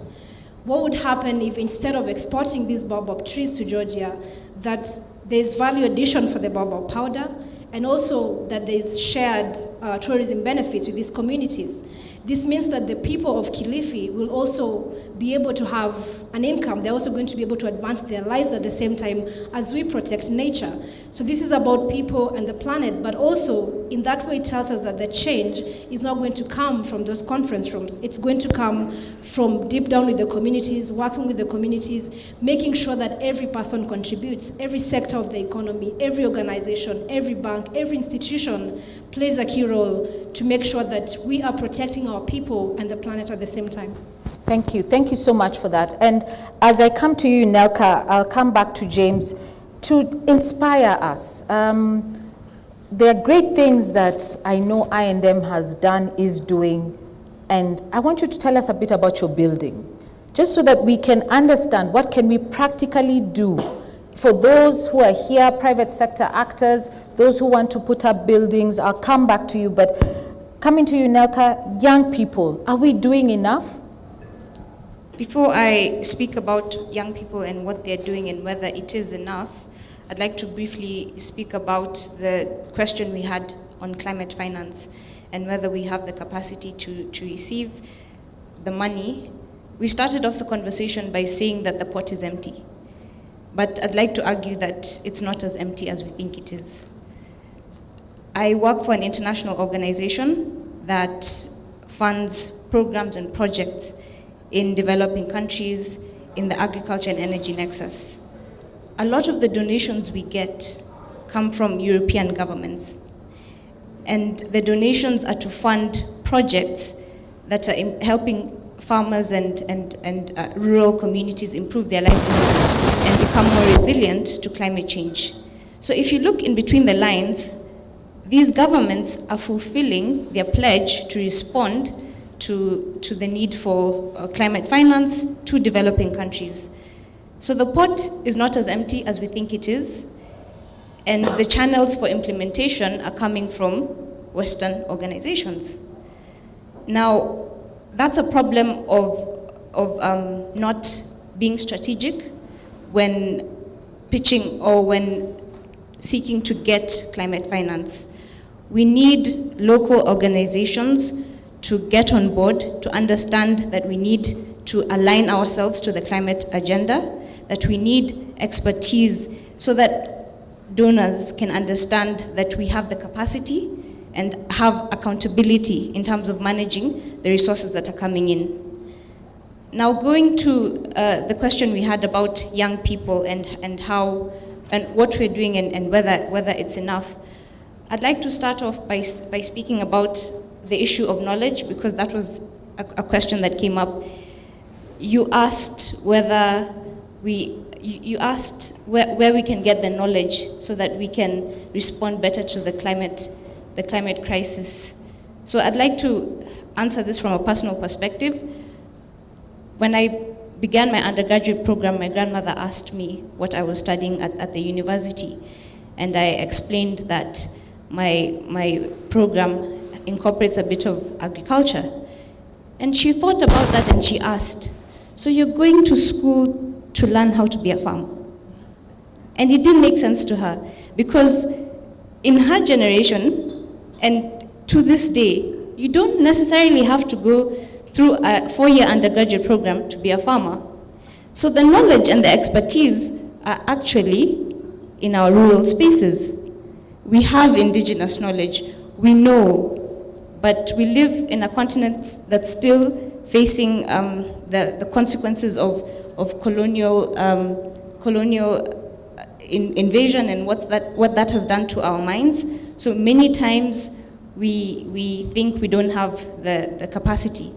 What would happen if instead of exporting these baobab trees to Georgia, that there's value addition for the baobab powder, and also that there's shared tourism benefits with these communities? This means that the people of Kilifi will also be able to have an income. They're also going to be able to advance their lives at the same time as we protect nature. So this is about people and the planet, but also in that way it tells us that the change is not going to come from those conference rooms. It's going to come from deep down with the communities, working with the communities, making sure that every person contributes, every sector of the economy, every organization, every bank, every institution plays a key role to make sure that we are protecting our people and the planet at the same time. Thank you. Thank you so much for that. And as I come to you, Unelker, I'll come back to James to inspire us. There are great things that I know I&M has done, is doing, and I want you to tell us a bit about your building, just so that we can understand what can we practically do for those who are here, private sector actors, those who want to put up buildings. I'll come back to you, but coming to you, Unelker, young people, are we doing enough? Before I speak about young people and what they're doing and whether it is enough, I'd like to briefly speak about the question we had on climate finance and whether we have the capacity to receive the money. We started off the conversation by saying that the pot is empty, but I'd like to argue that it's not as empty as we think it is. I work for an international organization that funds programs and projects in developing countries in the agriculture and energy nexus. A lot of the donations we get come from European governments, and the donations are to fund projects that are helping farmers and rural communities improve their livelihoods and become more resilient to climate change. So if you look in between the lines, these governments are fulfilling their pledge to respond to the need for climate finance to developing countries. So the pot is not as empty as we think it is, and the channels for implementation are coming from Western organizations. Now, that's a problem of not being strategic when pitching or when seeking to get climate finance. We need local organizations to get on board, to understand that we need to align ourselves to the climate agenda, that we need expertise so that donors can understand that we have the capacity and have accountability in terms of managing the resources that are coming in. Now, going to the question we had about young people and how and what we're doing and whether it's enough, I'd like to start off by speaking about the issue of knowledge, because that was a question that came up. You asked whether you asked where we can get the knowledge so that we can respond better to the climate crisis. So I'd like to answer this from a personal perspective. When I began my undergraduate program, my grandmother asked me what I was studying at the university, and I explained that my program incorporates a bit of agriculture. And she thought about that and she asked, so you're going to school to learn how to be a farmer? And it didn't make sense to her, because in her generation, and to this day, you don't necessarily have to go through a 4-year undergraduate program to be a farmer. So the knowledge and the expertise are actually in our rural spaces. We have indigenous knowledge, we know, but we live in a continent that's still facing the consequences of colonial invasion and what that has done to our minds. So many times we think we don't have the capacity.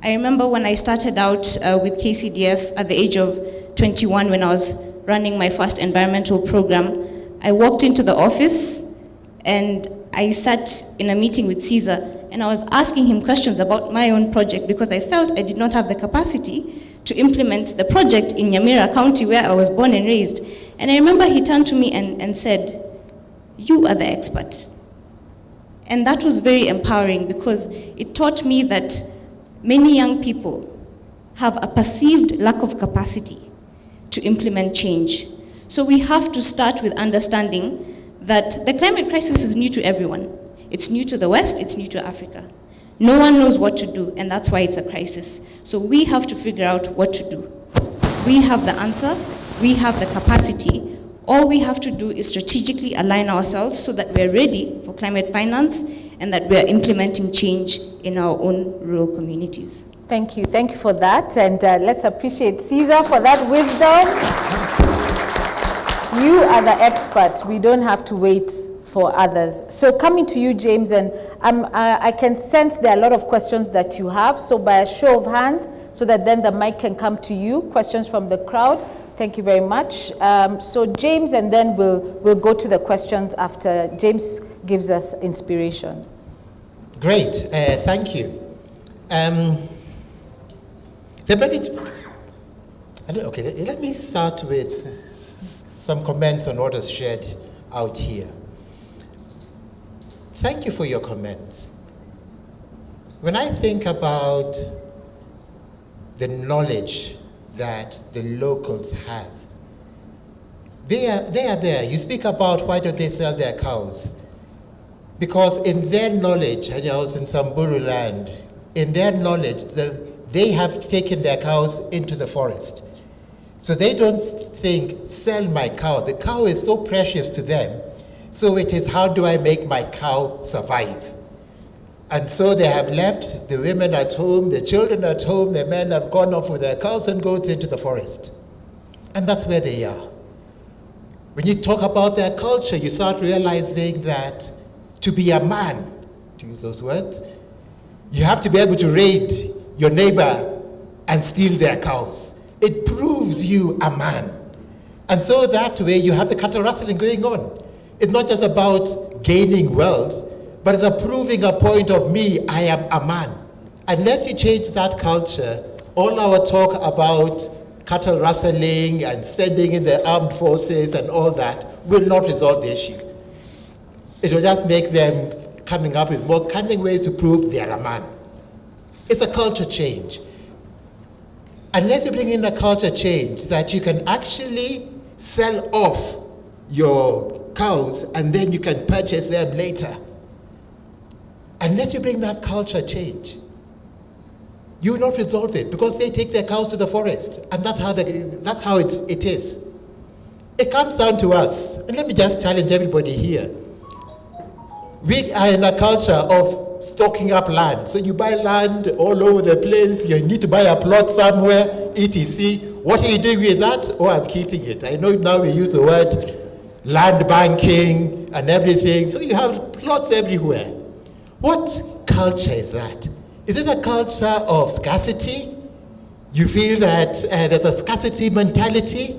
I remember when I started out with KCDF at the age of 21 when I was running my first environmental program. I walked into the office and I sat in a meeting with Caesar and I was asking him questions about my own project because I felt I did not have the capacity to implement the project in Nyamira County where I was born and raised. And I remember he turned to me and said, "You are the expert." And that was very empowering because it taught me that many young people have a perceived lack of capacity to implement change. So we have to start with understanding that the climate crisis is new to everyone. It's new to the West, it's new to Africa. No one knows what to do, and that's why it's a crisis. So we have to figure out what to do. We have the answer, we have the capacity. All we have to do is strategically align ourselves so that we're ready for climate finance and that we're implementing change in our own rural communities. Thank you for that, and let's appreciate Caesar for that wisdom. You are the expert, we don't have to wait for others. So coming to you, James, and I can sense there are a lot of questions that you have, so by a show of hands, so that then the mic can come to you, questions from the crowd. Thank you very much. So James, and then we'll go to the questions after James gives us inspiration. Great, thank you. Okay, let me start with some comments on what is shared out here. Thank you for your comments. When I think about the knowledge that the locals have, they are there. You speak about why don't they sell their cows? Because in their knowledge, and I was in Samburu land, in their knowledge, they have taken their cows into the forest. So they don't think, sell my cow. The cow is so precious to them. So it is, how do I make my cow survive? And so they have left the women at home, the children at home, the men have gone off with their cows and goats into the forest. And that's where they are. When you talk about their culture, you start realizing that to be a man, to use those words, you have to be able to raid your neighbor and steal their cows. It proves you a man. And so that way you have the cattle rustling going on. It's not just about gaining wealth, but it's proving a point of me, I am a man. Unless you change that culture, all our talk about cattle rustling and sending in the armed forces and all that will not resolve the issue. It will just make them coming up with more cunning ways to prove they are a man. It's a culture change. Unless you bring in a culture change that you can actually sell off your cows and then you can purchase them later. Unless you bring that culture change, you will not resolve it because they take their cows to the forest, and that's how it is. It comes down to us, and let me just challenge everybody here. We are in a culture of stocking up land. So you buy land all over the place, you need to buy a plot somewhere, etc. What are you doing with that? Oh, I'm keeping it. I know now we use the word land banking and everything. So you have plots everywhere. What culture is that? Is it a culture of scarcity? You feel that there's a scarcity mentality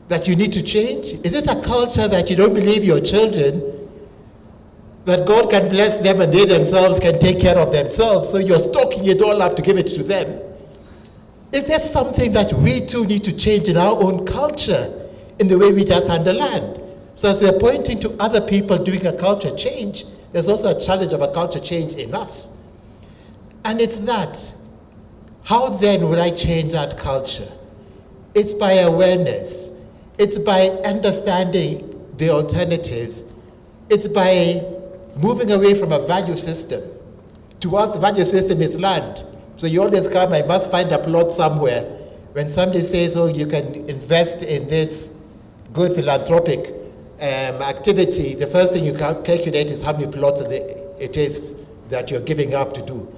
that you need to change? Is it a culture that you don't believe your children, that God can bless them and they themselves can take care of themselves, so you're stocking it all up to give it to them? Is there something that we too need to change in our own culture, in the way we just handle land? So as we're pointing to other people doing a culture change, there's also a challenge of a culture change in us. And it's that. How then will I change that culture? It's by awareness. It's by understanding the alternatives. It's by moving away from a value system towards the value system is land. So you always come, I must find a plot somewhere. When somebody says, oh, you can invest in this good philanthropic activity, the first thing you calculate is how many plots it is that you're giving up to do.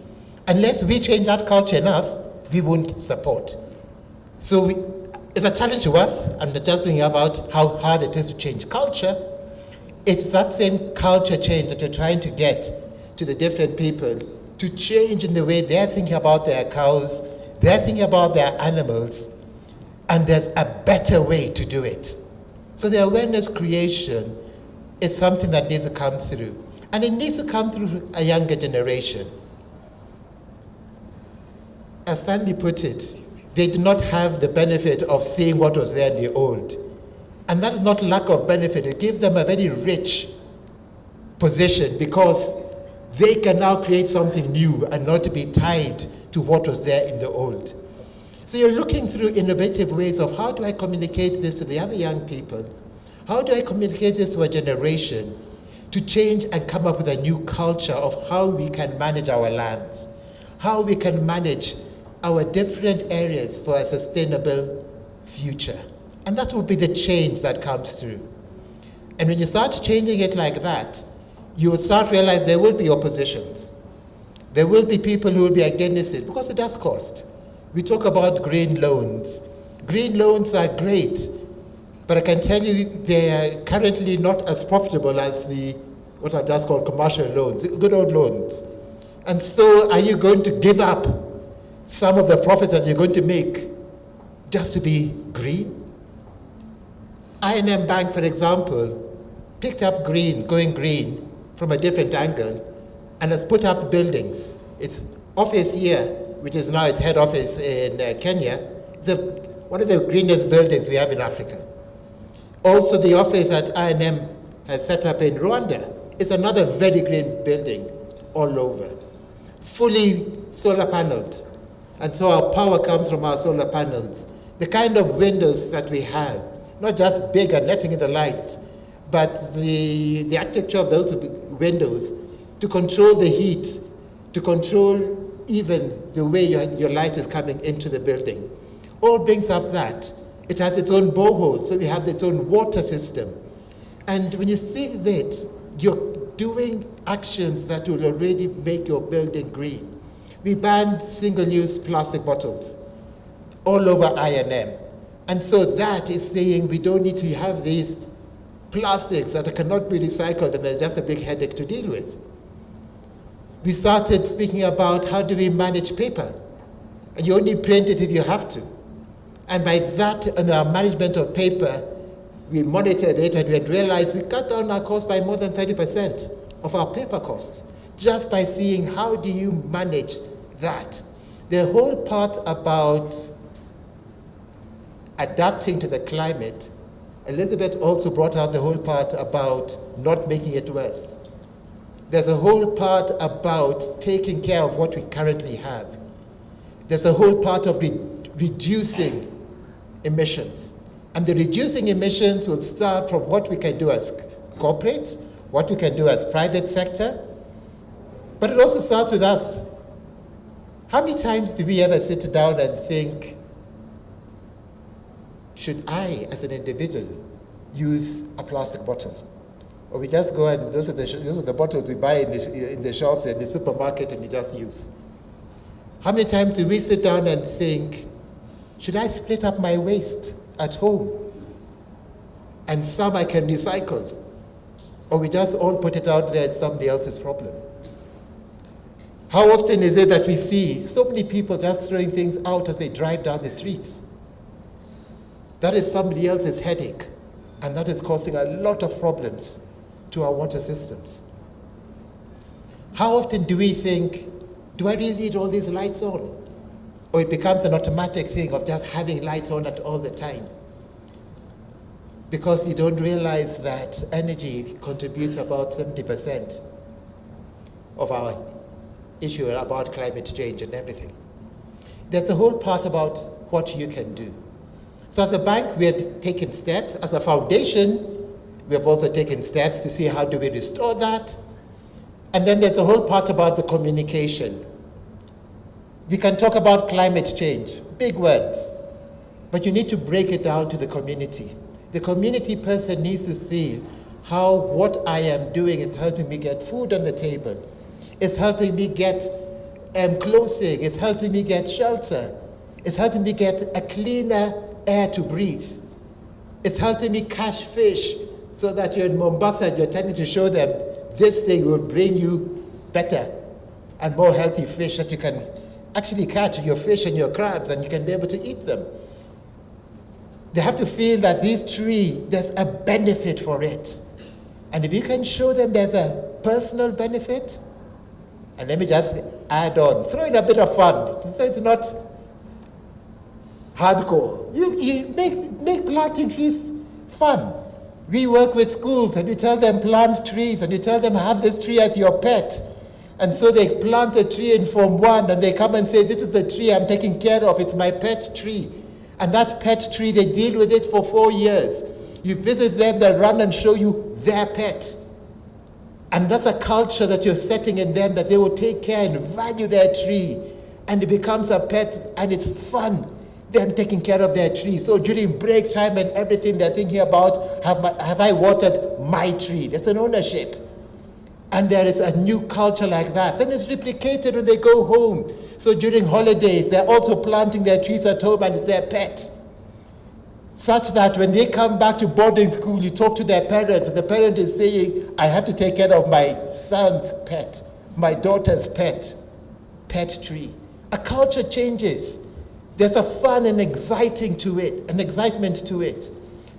Unless we change that culture in us, we won't support. So it's a challenge to us, and just bringing about how hard it is to change culture. It's that same culture change that you're trying to get to the different people to change in the way they're thinking about their cows, they're thinking about their animals, and there's a better way to do it. So the awareness creation is something that needs to come through. And it needs to come through a younger generation. As Stanley put it, they do not have the benefit of seeing what was there in the old. And that is not lack of benefit. It gives them a very rich position because they can now create something new and not to be tied to what was there in the old. So you're looking through innovative ways of how do I communicate this to the other young people? How do I communicate this to a generation to change and come up with a new culture of how we can manage our lands, how we can manage our different areas for a sustainable future. And that will be the change that comes through. And when you start changing it like that, you will start to realize there will be oppositions. There will be people who will be against it because it does cost. We talk about green loans. Green loans are great, but I can tell you they are currently not as profitable as what I just call commercial loans, good old loans. And so are you going to give up some of the profits that you're going to make just to be green? I&M Bank, for example, picked up going green from a different angle and has put up buildings. Its office here, which is now its head office in Kenya, is one of the greenest buildings we have in Africa. Also, the office that I&M has set up in Rwanda is another very green building all over, fully solar paneled. And so our power comes from our solar panels. The kind of windows that we have, not just big and letting in the light, but the architecture of those windows to control the heat, to control even the way your light is coming into the building. All brings up that. It has its own borehole, so we have its own water system. And when you see that, you're doing actions that will already make your building green. We banned single-use plastic bottles all over I&M. And so that is saying we don't need to have these plastics that cannot be recycled and they're just a big headache to deal with. We started speaking about how do we manage paper. And you only print it if you have to. And by that, in our management of paper, we monitored it and we had realized we cut down our costs by more than 30% of our paper costs, just by seeing how do you manage that. The whole part about adapting to the climate, Elizabeth also brought out the whole part about not making it worse. There's a whole part about taking care of what we currently have. There's a whole part of reducing emissions. And the reducing emissions will start from what we can do as corporates, what we can do as private sector, but it also starts with us. How many times do we ever sit down and think, should I, as an individual, use a plastic bottle? Or we just go and those are the bottles we buy in the shops and the supermarket and we just use. How many times do we sit down and think, should I split up my waste at home? And some I can recycle. Or we just all put it out there, it's somebody else's problem. How often is it that we see so many people just throwing things out as they drive down the streets? That is somebody else's headache, and that is causing a lot of problems to our water systems. How often do we think, do I really need all these lights on? Or it becomes an automatic thing of just having lights on at all the time. Because you don't realize that energy contributes about 70% of our issue about climate change and everything. There's a whole part about what you can do. So as a bank, we have taken steps. As a foundation, we have also taken steps to see how do we restore that. And then there's the whole part about the communication. We can talk about climate change, big words, but you need to break it down to the community. The community person needs to feel how what I am doing is helping me get food on the table, it's helping me get clothing, it's helping me get shelter, it's helping me get a cleaner air to breathe, it's helping me catch fish so that you're in Mombasa and you're trying to show them this thing will bring you better and more healthy fish that you can actually catch your fish and your crabs and you can be able to eat them. They have to feel that this tree, there's a benefit for it. And if you can show them there's a personal benefit, and let me just add on, throw in a bit of fun, so it's not hardcore. You make planting trees fun. We work with schools and we tell them plant trees and you tell them have this tree as your pet. And so they plant a tree in Form 1 and they come and say, this is the tree I'm taking care of, it's my pet tree. And that pet tree, they deal with it for 4 years. You visit them, they'll run and show you their pet. And that's a culture that you're setting in them, that they will take care and value their tree. And it becomes a pet and it's fun, them taking care of their tree. So during break time and everything, they're thinking about, have I watered my tree? There's an ownership. And there is a new culture like that. Then it's replicated when they go home. So during holidays, they're also planting their trees at home and it's their pet. Such that when they come back to boarding school, you talk to their parents, and the parent is saying, I have to take care of my son's pet, my daughter's pet tree. A culture changes. There's a fun and exciting to it, an excitement to it.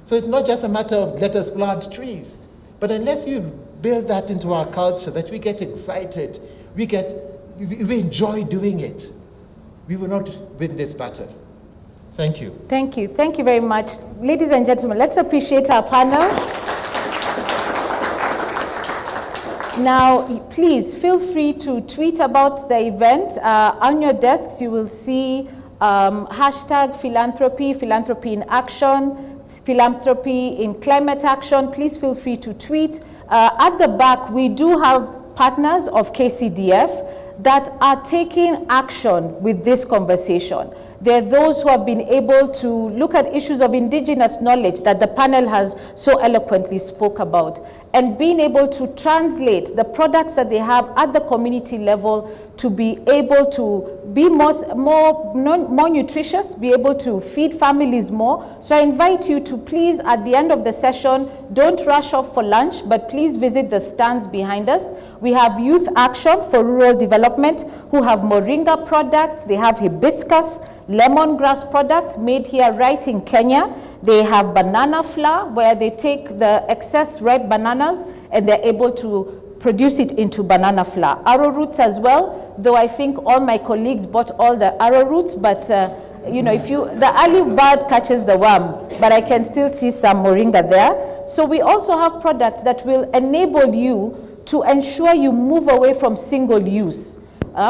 So it's not just a matter of let us plant trees, but unless you build that into our culture, that we get excited, we enjoy doing it, we will not win this battle. Thank you. Thank you. Thank you very much. Ladies and gentlemen, let's appreciate our panel. Now, please feel free to tweet about the event. On your desks, you will see hashtag philanthropy, philanthropy in action, philanthropy in climate action. Please feel free to tweet. At the back, we do have partners of KCDF that are taking action with this conversation. There are those who have been able to look at issues of indigenous knowledge that the panel has so eloquently spoke about, and being able to translate the products that they have at the community level to be able to be more nutritious, be able to feed families more. So I invite you to please, at the end of the session, don't rush off for lunch, but please visit the stands behind us. We have Youth Action for Rural Development, who have moringa products. They have hibiscus, lemongrass products made here right in Kenya. They have banana flour, where they take the excess red bananas and they're able to produce it into banana flour. Arrowroots as well, though I think all my colleagues bought all the arrowroots, but the early bird catches the worm, but I can still see some moringa there. So we also have products that will enable you to ensure you move away from single use.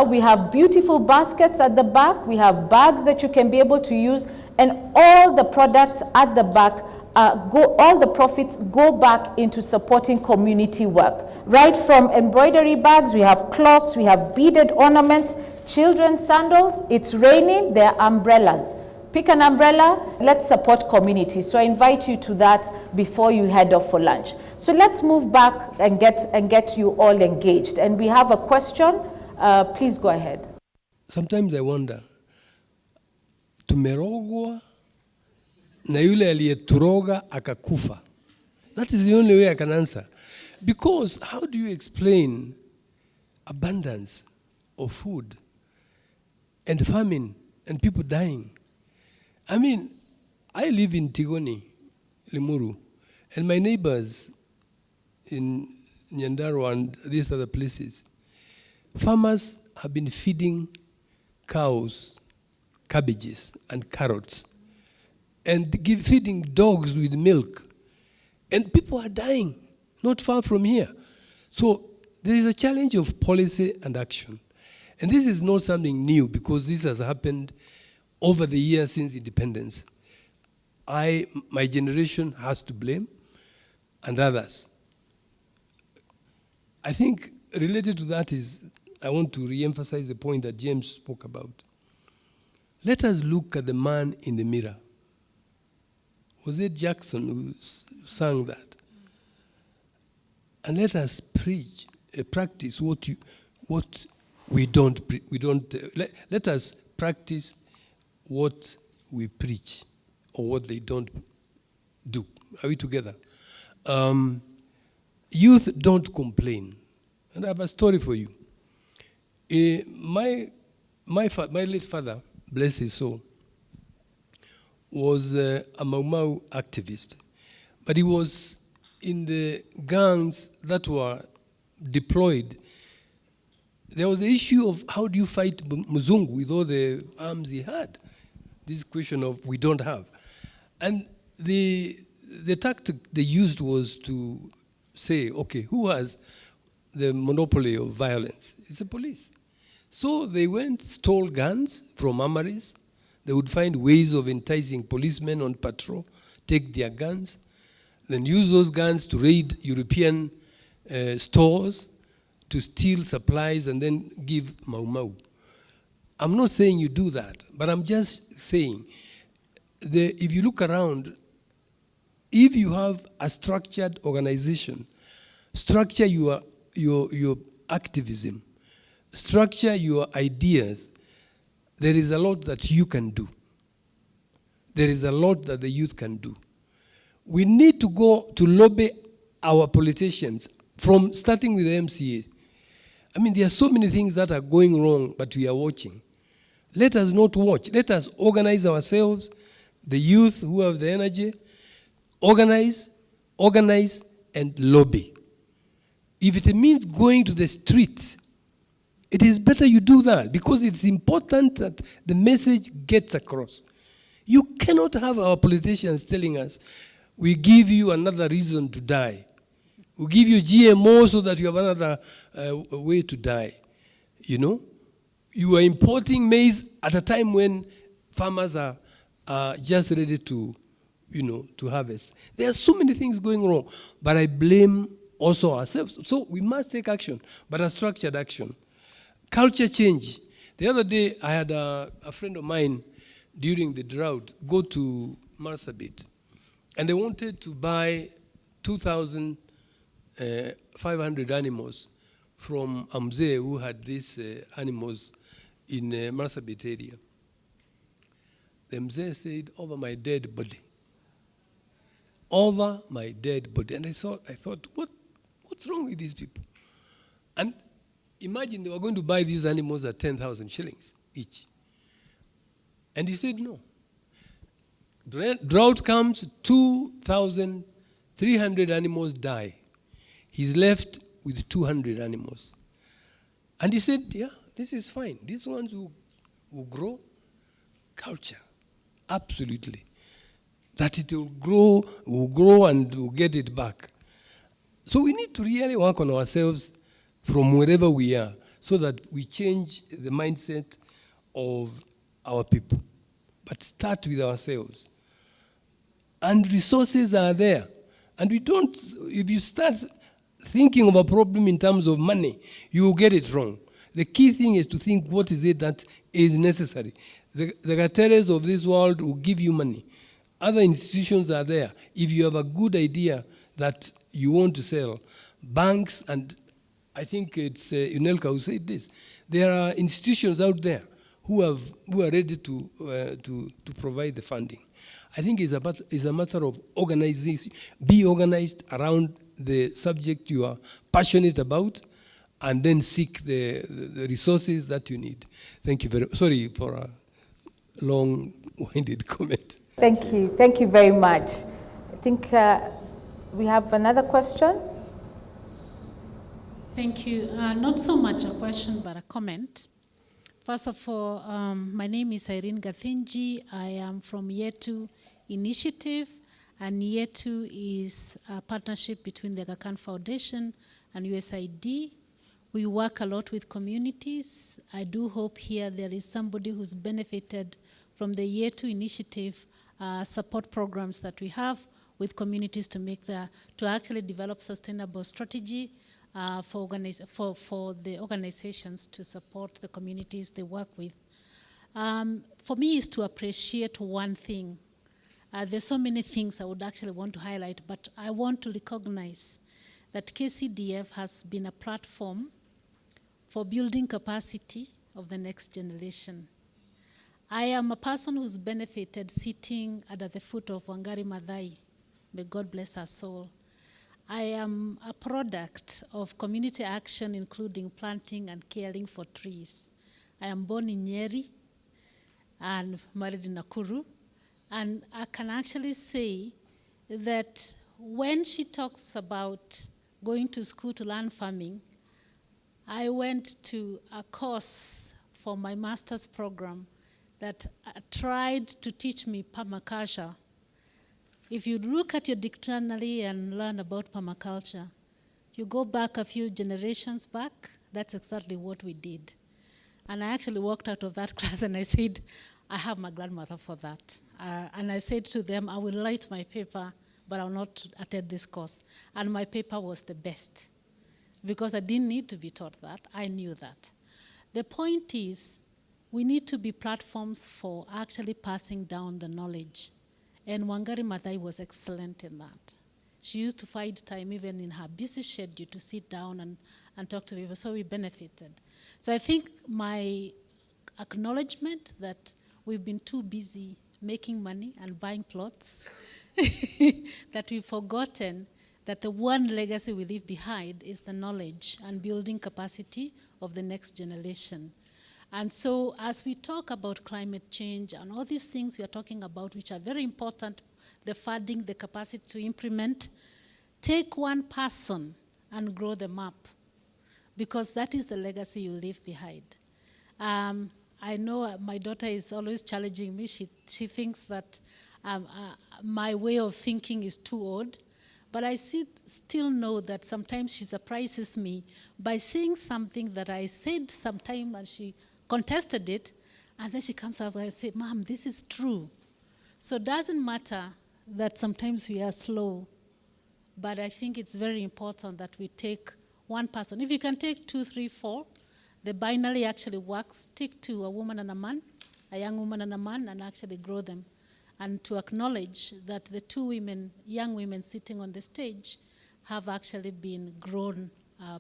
We have beautiful baskets at the back. We have bags that you can be able to use, and all the products at the back, all the profits go back into supporting community work. Right from embroidery bags, we have cloths, we have beaded ornaments, children's sandals. It's raining, there are umbrellas. Pick an umbrella, let's support community. So I invite you to that before you head off for lunch. So let's move back and get you all engaged. And we have a question. Please go ahead. Sometimes I wonder, tumerogwa na yule aliyeturoga akakufa. That is the only way I can answer. Because how do you explain abundance of food and famine and people dying? I mean, I live in Tigoni, Limuru, and my neighbors in Nyandarua and these other places, farmers have been feeding cows cabbages and carrots and feeding dogs with milk. And people are dying not far from here. So there is a challenge of policy and action. And this is not something new because this has happened over the years since independence. My generation has to blame and others. I think related to that is, I want to re-emphasize the point that James spoke about. Let us look at the man in the mirror. Was it Jackson who sang that? And let us preach, practice what we don't. Let us practice what we preach, or what they don't do. Are we together? Youth don't complain. And I have a story for you. My late father, bless his soul, was a Mau activist. But he was in the gangs that were deployed. There was the issue of how do you fight Muzungu with all the arms he had? This question of we don't have. And the tactic they used was to say, okay, who has the monopoly of violence? It's the police. So they went, stole guns from armories. They would find ways of enticing policemen on patrol, take their guns, then use those guns to raid European stores, to steal supplies, and then give Mau. I'm not saying you do that, but I'm just saying, if you look around, if you have a structured organization, structure your activism, structure your ideas, there is a lot that you can do. There is a lot that the youth can do. We need to go to lobby our politicians, from starting with the MCA. I mean, there are so many things that are going wrong, but we are watching. Let us not watch. Let us organize ourselves, the youth who have the energy, organize, and lobby. If it means going to the streets, it is better you do that, because it's important that the message gets across. You cannot have our politicians telling us, we give you another reason to die. We give you GMO so that you have another way to die. You know? You are importing maize at a time when farmers are just ready to, to harvest. There are so many things going wrong, but I blame also ourselves. So we must take action, but a structured action. Culture change. The other day, I had a friend of mine during the drought go to Marsabit, and they wanted to buy 2,500 animals from Amze, who had these animals in Marsabit area. The Mze said, over my dead body. Over my dead body. And I thought, what's wrong with these people? And imagine they were going to buy these animals at 10,000 shillings each. And he said, no. Drought comes, 2,300 animals die. He's left with 200 animals. And he said, yeah, this is fine. These ones will grow. Culture, absolutely. That it will grow and we'll get it back. So we need to really work on ourselves from wherever we are so that we change the mindset of our people. But start with ourselves. And resources are there. And if you start thinking of a problem in terms of money, you will get it wrong. The key thing is to think what is it that is necessary. The Gateres of this world will give you money. Other institutions are there. If you have a good idea that you want to sell, banks, and I think it's Unelker who said this, there are institutions out there who are ready to provide the funding. I think it's a matter of organization. Be organized around the subject you are passionate about, and then seek the resources that you need. Thank you very much. Sorry for a long-winded comment. Thank you. Thank you very much. I think we have another question. Thank you. Not so much a question, but a comment. First of all, my name is Irene Gathinji. I am from Yetu Initiative, and Yetu is a partnership between the Aga Khan Foundation and USAID. We work a lot with communities. I do hope here there is somebody who's benefited from the Yetu Initiative support programs that we have with communities to actually develop sustainable strategy for the organizations to support the communities they work with. For me is to appreciate one thing. There's so many things I would actually want to highlight, but I want to recognize that KCDF has been a platform for building capacity of the next generation. I am a person who's benefited sitting at the foot of Wangari Maathai. May God bless her soul. I am a product of community action, including planting and caring for trees. I am born in Nyeri and married in Nakuru. And I can actually say that when she talks about going to school to learn farming, I went to a course for my master's program that tried to teach me permaculture. If you look at your dictionary and learn about permaculture, you go back a few generations back, that's exactly what we did. And I actually walked out of that class and I said, I have my grandmother for that. And I said to them, I will write my paper, but I will not attend this course. And my paper was the best because I didn't need to be taught that. I knew that. The point is, we need to be platforms for actually passing down the knowledge. And Wangari Maathai was excellent in that. She used to find time even in her busy schedule to sit down and talk to people, so we benefited. So I think my acknowledgement that we've been too busy making money and buying plots that we've forgotten that the one legacy we leave behind is the knowledge and building capacity of the next generation. And so as we talk about climate change and all these things we are talking about, which are very important, the funding, the capacity to implement, take one person and grow them up, because that is the legacy you leave behind. I know my daughter is always challenging me. She thinks that my way of thinking is too old, but I still know that sometimes she surprises me by saying something that I said sometime and she contested it, and then she comes up and says, Mom, this is true. So it doesn't matter that sometimes we are slow, but I think it's very important that we take one person. If you can take 2, 3, 4, the binary actually works. Take 2, a woman and a man, a young woman and a man, and actually grow them. And to acknowledge that the 2 women, young women sitting on the stage, have actually been grown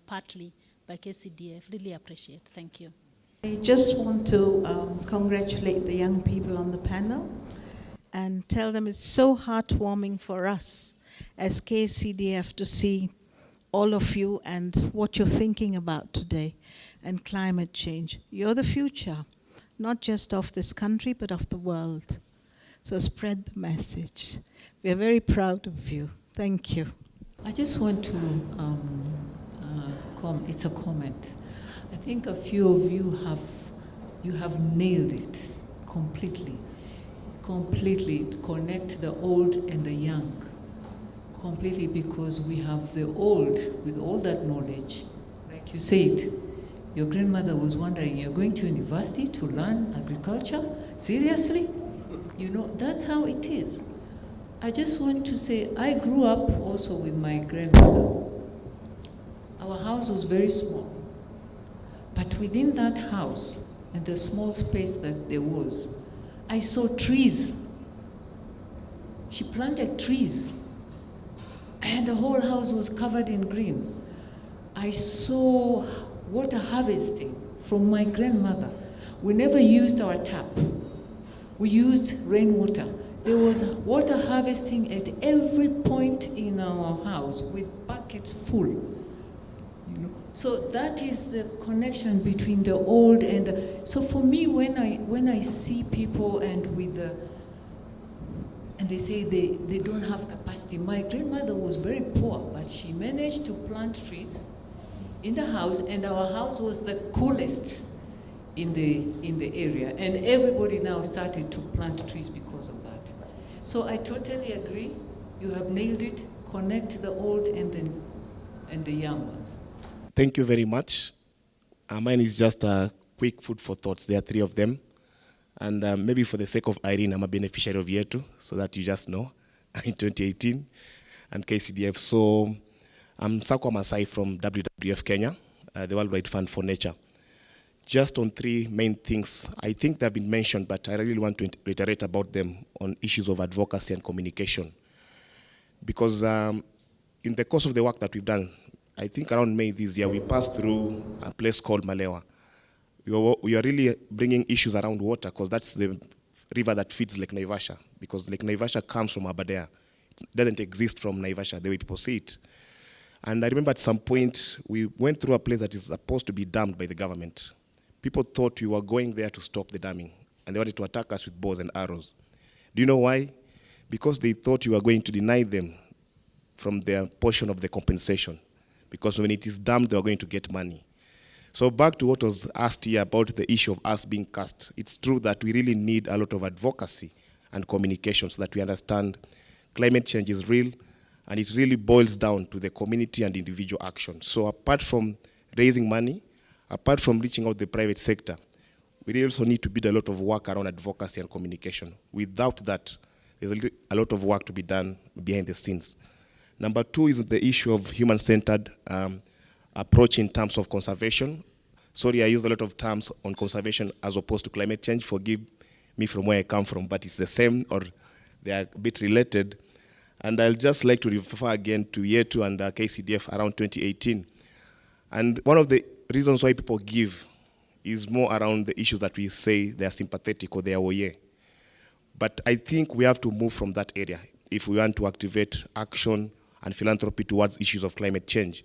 partly by KCDF. Really appreciate. Thank you. I just want to congratulate the young people on the panel and tell them it's so heartwarming for us as KCDF to see all of you and what you're thinking about today and climate change. You're the future, not just of this country, but of the world. So spread the message. We are very proud of you. Thank you. I just want to, it's a comment. I think a few of you have nailed it completely. Completely connect the old and the young. Completely, because we have the old with all that knowledge. Like you said, your grandmother was wondering, you're going to university to learn agriculture? Seriously? You know, that's how it is. I just want to say, I grew up also with my grandmother. Our house was very small. But within that house, and the small space that there was, I saw trees. She planted trees. And the whole house was covered in green. I saw water harvesting from my grandmother. We never used our tap. We used rainwater. There was water harvesting at every point in our house with buckets full. You know? So that is the connection between the old and the, so for me, when I see people and they say they don't have capacity. My grandmother was very poor, but she managed to plant trees in the house, and our house was the coolest in the area. And everybody now started to plant trees because of that. So I totally agree. You have nailed it. Connect the old and the young ones. Thank you very much. Mine is just a quick food for thoughts. There are 3 of them. And maybe for the sake of Irene, I'm a beneficiary of Yetu, so that you just know, in 2018, and KCDF. So I'm Sakwa Masai from WWF Kenya, the Worldwide Fund for Nature. Just on three main things, I think they've been mentioned, but I really want to reiterate about them on issues of advocacy and communication. Because in the course of the work that we've done, I think around May this year, we passed through a place called Malewa. We are really bringing issues around water, because that's the river that feeds Lake Naivasha, because Lake Naivasha comes from Aberdare. It doesn't exist from Naivasha the way people see it. And I remember at some point, we went through a place that is supposed to be dammed by the government. People thought we were going there to stop the damming, and they wanted to attack us with bows and arrows. Do you know why? Because they thought we were going to deny them from their portion of the compensation, because when it is dammed, they were going to get money. So back to what was asked here about the issue of us being cast. It's true that we really need a lot of advocacy and communication so that we understand climate change is real, and it really boils down to the community and individual action. So apart from raising money, apart from reaching out the private sector, we also need to build a lot of work around advocacy and communication. Without that, there's a lot of work to be done behind the scenes. Number two is the issue of human-centered approach in terms of conservation. Sorry, I use a lot of terms on conservation as opposed to climate change. Forgive me from where I come from, but it's the same, or they are a bit related. And I'll just like to refer again to year 2 and KCDF around 2018. And one of the reasons why people give is more around the issues that we say they are sympathetic or they are oye. But I think we have to move from that area if we want to activate action and philanthropy towards issues of climate change.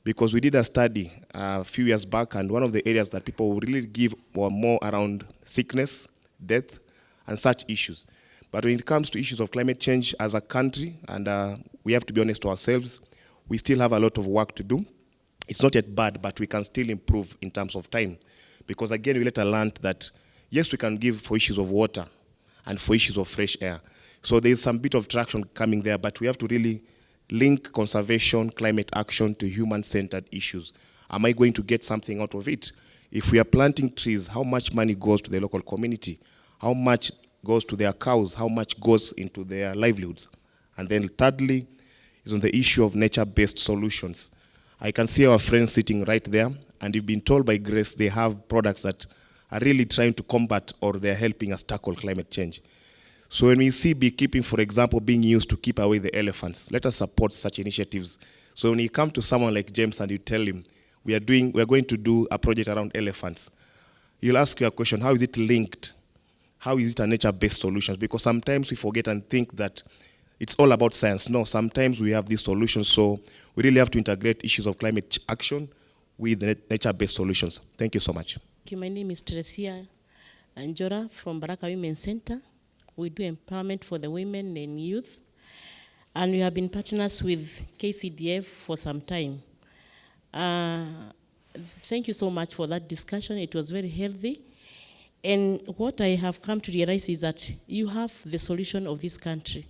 Because we did a study a few years back, and one of the areas that people would really give were more around sickness, death, and such issues. But when it comes to issues of climate change as a country, and we have to be honest to ourselves, we still have a lot of work to do. It's not yet bad, but we can still improve in terms of time. Because again, we later learned that, yes, we can give for issues of water and for issues of fresh air. So there's some bit of traction coming there, but we have to really link conservation, climate action to human-centered issues. Am I going to get something out of it? If we are planting trees, how much money goes to the local community? How much goes to their cows? How much goes into their livelihoods? And then thirdly is on the issue of nature-based solutions. I can see our friends sitting right there, and you've been told by Grace they have products that are really trying to combat, or they're helping us tackle climate change. So when we see beekeeping, for example, being used to keep away the elephants, let us support such initiatives. So when you come to someone like James and you tell him, we are going to do a project around elephants, you'll ask you a question, how is it linked? How is it a nature-based solution? Because sometimes we forget and think that it's all about science. No, sometimes we have these solutions, so we really have to integrate issues of climate action with nature-based solutions. Thank you so much. Thank you. My name is Teresia Anjora from Baraka Women's Center. We do empowerment for the women and youth, and we have been partners with KCDF for some time. Thank you so much for that discussion. It was very healthy. And what I have come to realize is that you have the solution of this country.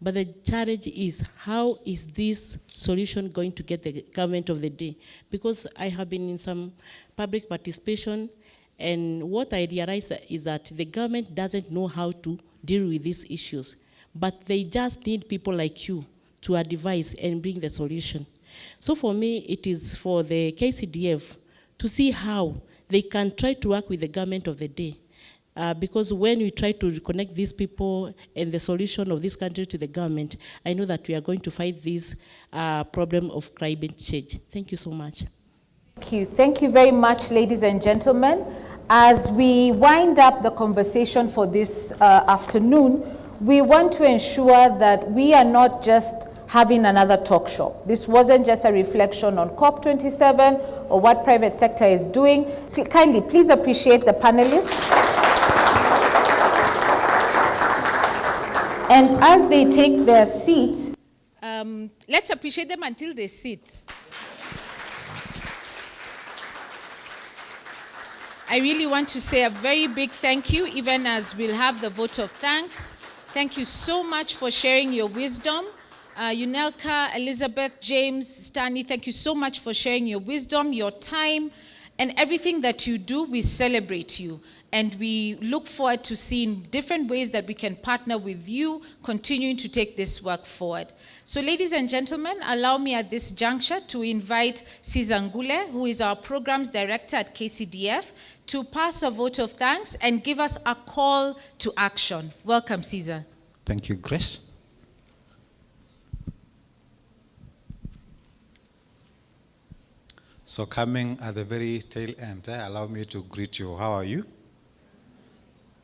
But the challenge is, how is this solution going to get the government of the day? Because I have been in some public participation, and what I realize is that the government doesn't know how to deal with these issues, but they just need people like you to advise and bring the solution. So for me, it is for the KCDF to see how they can try to work with the government of the day. Because when we try to connect these people and the solution of this country to the government, I know that we are going to fight this problem of climate change. Thank you so much. Thank you. Thank you very much, ladies and gentlemen. As we wind up the conversation for this afternoon, we want to ensure that we are not just having another talk show. This wasn't just a reflection on COP27 or what private sector is doing. Kindly, please appreciate the panelists. And as they take their seats, let's appreciate them until they sit. I really want to say a very big thank you, even as we'll have the vote of thanks. Thank you so much for sharing your wisdom. Unelker, Elizabeth, James, Stanley, thank you so much for sharing your wisdom, your time, and everything that you do. We celebrate you. And we look forward to seeing different ways that we can partner with you, continuing to take this work forward. So ladies and gentlemen, allow me at this juncture to invite Cesar Ngule, who is our Programs Director at KCDF, to pass a vote of thanks and give us a call to action. Welcome, Cesar. Thank you, Grace. So coming at the very tail end, allow me to greet you. How are you?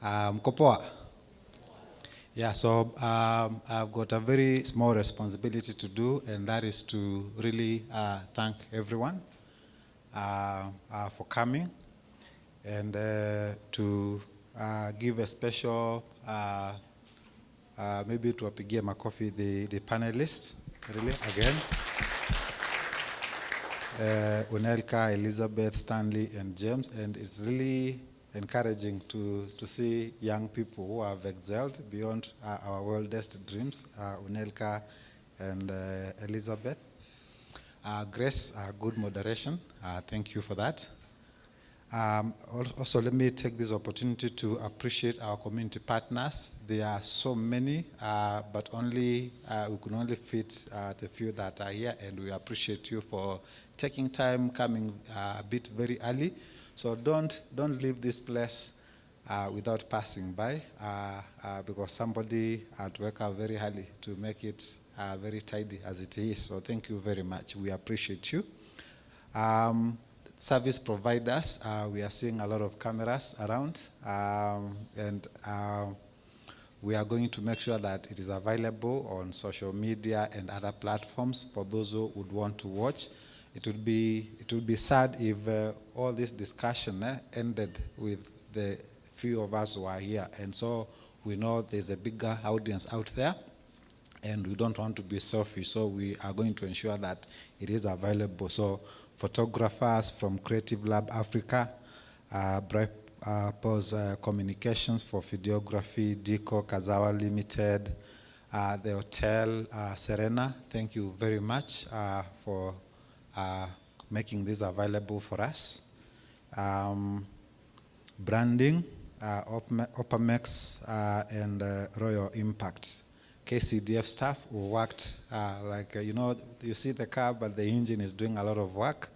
Mkopoa. Yeah, so I've got a very small responsibility to do, and that is to really thank everyone for coming, and to give a special, maybe to wapigia makofi the panelists, really, again. Unelker, Elizabeth, Stanley, and James, and it's really encouraging to see young people who have excelled beyond our wildest dreams, Unelker and Elizabeth. Grace, good moderation. Thank you for that. Also, let me take this opportunity to appreciate our community partners. There are so many, but we could only fit the few that are here, and we appreciate you for taking time, coming a bit very early. So don't leave this place without passing by, because somebody had to work out very early to make it very tidy as it is. So thank you very much. We appreciate you. Service providers, we are seeing a lot of cameras around, and we are going to make sure that it is available on social media and other platforms for those who would want to watch. It would be sad if all this discussion ended with the few of us who are here. And so we know there's a bigger audience out there, and we don't want to be selfish. So we are going to ensure that it is available. So photographers from Creative Lab Africa, Pose Communications for videography, Deco, Kazawa Limited, the hotel, Serena, thank you very much for making this available for us. Branding, Opamex, and Royal Impact. KCDF staff who worked, you see the car, but the engine is doing a lot of work.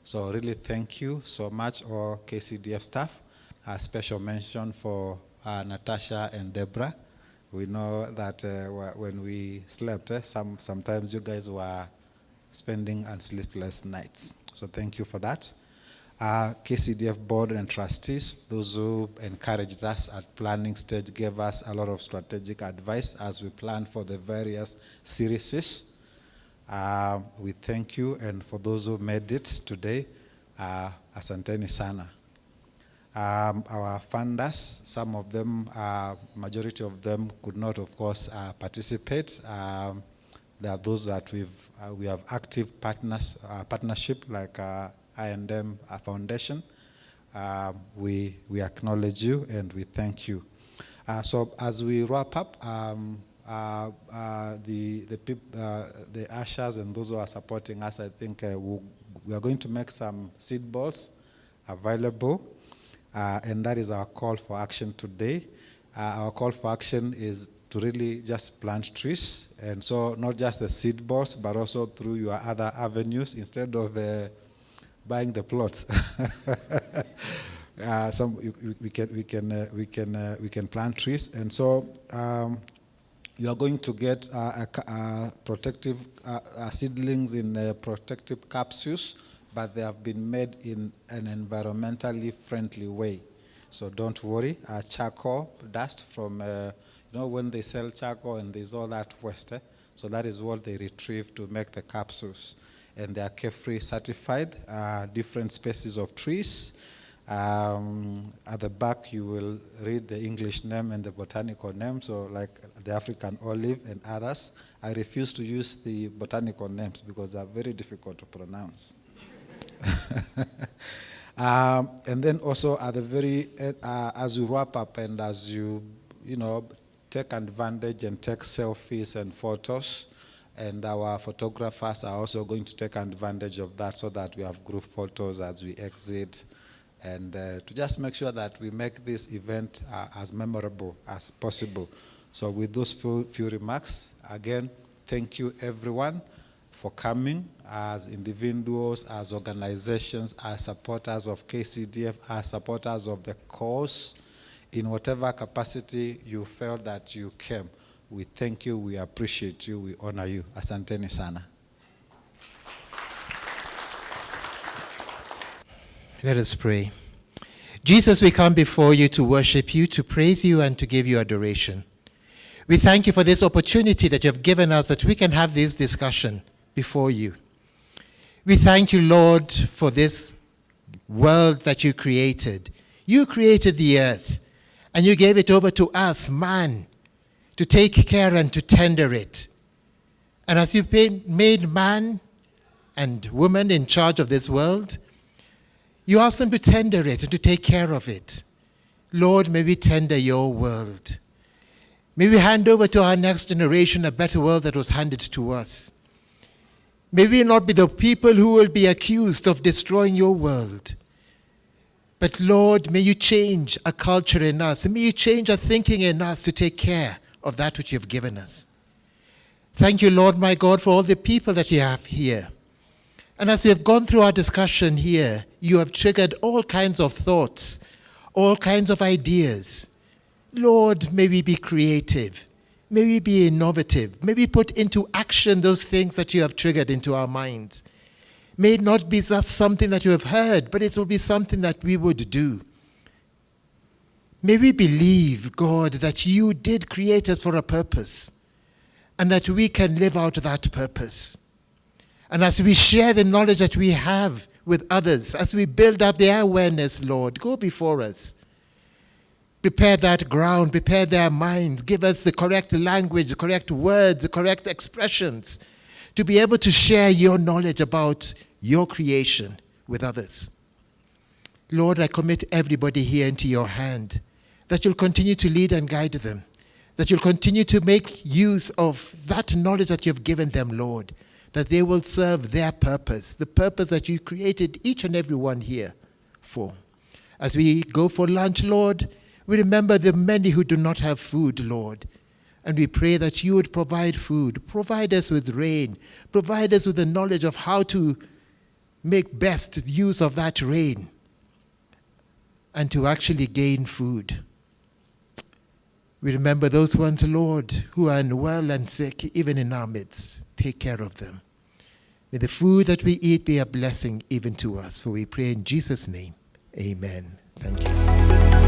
So really thank you so much, all KCDF staff. A special mention for Natasha and Deborah. We know that when we slept, sometimes you guys were spending sleepless nights. So thank you for that. KCDF board and trustees, those who encouraged us at planning stage, gave us a lot of strategic advice as we plan for the various series. We thank you, and for those who made it today, asanteni sana. Our funders, some of them, majority of them could not, of course, participate. There are those that we have active partnership like I&M Foundation. We acknowledge you and we thank you. So as we wrap up, the ushers and those who are supporting us, I think we are going to make some seed balls available, and that is our call for action today. Our call for action is to really just plant trees, and so not just the seed balls, but also through your other avenues instead of buying the plots. We can plant trees, and so you are going to get protective seedlings in protective capsules, but they have been made in an environmentally friendly way. So don't worry. Charcoal dust from when they sell charcoal and there's all that waste, so that is what they retrieve to make the capsules. And they are carefree certified, different species of trees. At the back, you will read the English name and the botanical name, so like the African olive and others. I refuse to use the botanical names because they are very difficult to pronounce. And then also at the very as you wrap up and as you take advantage and take selfies and photos, and our photographers are also going to take advantage of that so that we have group photos as we exit and to just make sure that we make this event as memorable as possible. So with those few remarks, again, thank you everyone for coming as individuals, as organizations, as supporters of KCDF, as supporters of the cause. In whatever capacity you felt that you came, we thank you, we appreciate you, we honor you. Asanteni sana. Let us pray. Jesus, we come before you to worship you, to praise you, and to give you adoration. We thank you for this opportunity that you have given us, that we can have this discussion before you. We thank you, Lord, for this world that you created. You created the earth, and you gave it over to us, man, to take care and to tender it. And as you've made man and woman in charge of this world, you ask them to tender it and to take care of it. Lord, may we tender your world. May we hand over to our next generation a better world that was handed to us. May we not be the people who will be accused of destroying your world. But Lord, may you change a culture in us, and may you change a thinking in us to take care of that which you have given us. Thank you, Lord, my God, for all the people that you have here. And as we have gone through our discussion here, you have triggered all kinds of thoughts, all kinds of ideas. Lord, may we be creative. May we be innovative. May we put into action those things that you have triggered into our minds. May it not be just something that you have heard, but it will be something that we would do. May we believe, God, that you did create us for a purpose, and that we can live out that purpose. And as we share the knowledge that we have with others, as we build up their awareness, Lord, go before us. Prepare that ground, prepare their minds, give us the correct language, the correct words, the correct expressions, to be able to share your knowledge about your creation with others. Lord, I commit everybody here into your hand, that you'll continue to lead and guide them, that you'll continue to make use of that knowledge that you've given them, Lord, that they will serve their purpose, the purpose that you created each and every one here for. As we go for lunch, Lord, we remember the many who do not have food, Lord. And we pray that you would provide food, provide us with rain, provide us with the knowledge of how to make best use of that rain and to actually gain food. We remember those ones, Lord, who are unwell and sick, even in our midst. Take care of them. May the food that we eat be a blessing even to us. For we pray in Jesus' name. Amen. Thank you.